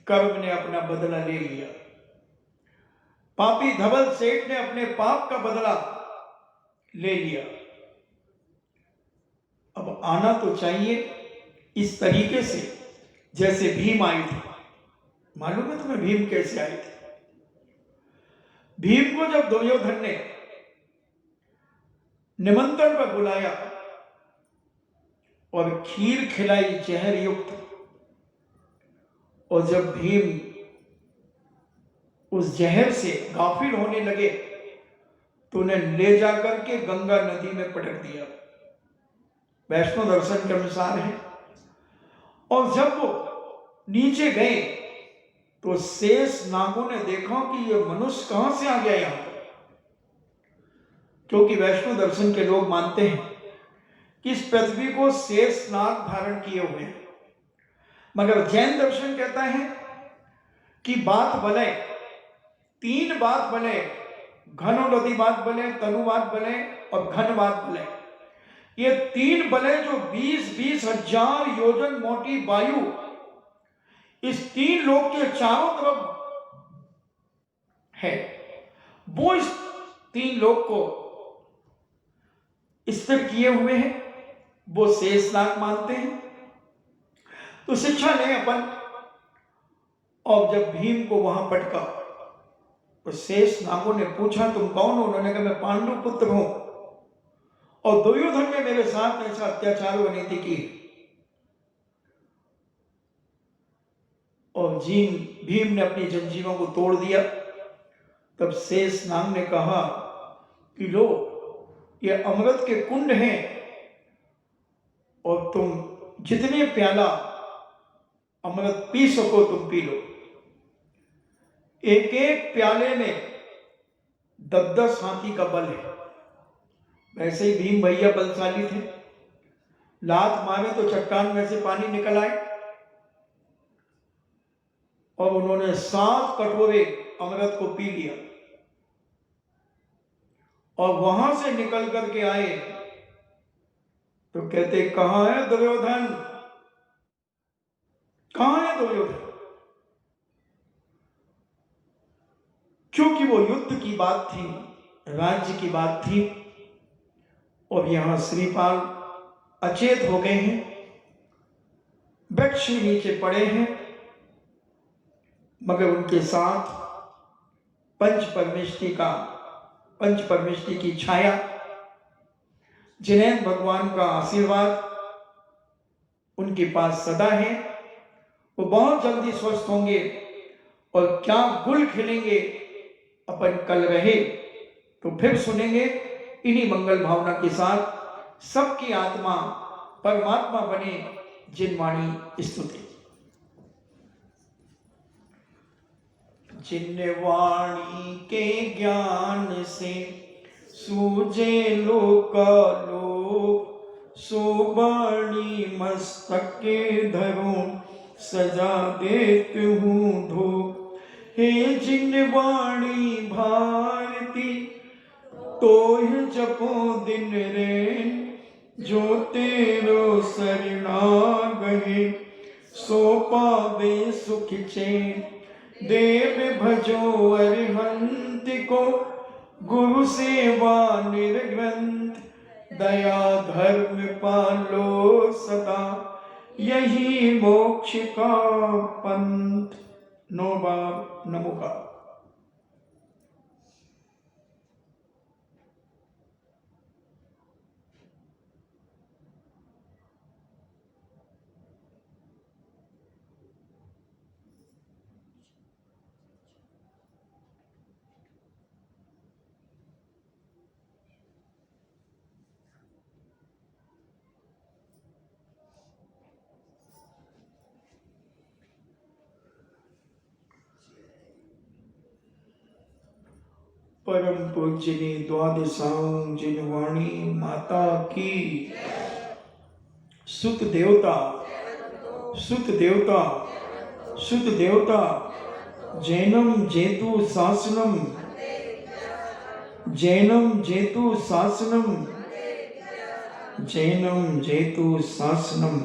कर्म ने अपना बदला ले लिया। पापी धवल सेठ ने अपने पाप का बदला ले लिया। अब आना तो चाहिए इस तरीके से जैसे भीम आए थे। मालूम है तुम्हें भीम कैसे आए थे? भीम को जब दुर्योधन ने निमंत्रण पर बुलाया और खीर खिलाई जहर युक्त, और जब भीम उस जहर से गाफिल होने लगे तो उन्हें ले जाकर के गंगा नदी में पटक दिया। वैष्णव दर्शन के अनुसार है। और जब वो नीचे गए तो शेष नागों ने देखा कि ये मनुष्य कहां से आ गया यहां पर, क्योंकि वैष्णव दर्शन के लोग मानते हैं कि इस पृथ्वी को शेष नाग धारण किए हुए हैं। मगर जैन दर्शन कहता है कि बात भले तीन बात बने, घनोदधिवात बने, तनुवात बने और घनवात बने। ये तीन बले जो 20-20 हजार योजन मोटी वायु इस तीन लोक के चारों तरफ है, वो इस तीन लोक को स्थिर किए हुए हैं, वो शेषनाग मानते हैं। तो शिक्षा लें अपन। और जब भीम को वहां पटका तो शेषनागों ने पूछा तुम कौन हो? उन्होंने कहा मैं पांडु पुत्र हूं और दुर्योधन ने मेरे साथ ऐसा अत्याचार व नीति की। और भीम ने अपनी जंजीरों को तोड़ दिया। तब शेषनाग ने कहा कि लो, ये अमृत के कुंड हैं और तुम जितने प्याला अमृत पी सको तुम पी लो। एक एक प्याले में 10-10 हाथी का बल है। वैसे ही भीम भैया बलशाली थे, लात मारे तो चट्टान में से पानी निकल आए और उन्होंने 7 कटोरे अमृत को पी लिया। और वहां से निकल करके आए तो कहते कहां है दुर्योधन, कहां है दुर्योधन? क्योंकि वो युद्ध की बात थी, राज्य की बात थी और यहां श्रीपाल अचेत हो गए हैं, वृक्ष नीचे पड़े हैं, मगर उनके साथ पंच परमेष्टि की छाया, जिनेंद्र भगवान का आशीर्वाद उनके पास सदा है। वो बहुत जल्दी स्वस्थ होंगे और क्या गुल खिलेंगे अपन कल रहे तो फिर सुनेंगे। इन्हीं मंगल भावना के साथ सबकी आत्मा परमात्मा बने, जिनवाणी स्तुति। जिनवाणी के ज्ञान से सूझे लोकालोक, सोबाणी मस्तक के धरो सजा देत हूँ धूप। हे जिनवाणी भारती तोह जपो दिन रैन, जो तेरो शरणागहि सो पावे सुख चैन। देव भजो अरिहंत को गुरु सेवा निर्ग्रंथ, दया धर्म पालो सदा यही मोक्ष का पंथ। 9 बार नमोकार। परम पूज्यनी द्वादशाओं जिनवाणी माता की। सुत देवता सुत देवता सुत देवता, जैनम जेतु शासनम, जैनम जेतु शासनम, जैनम जेतु शासनम।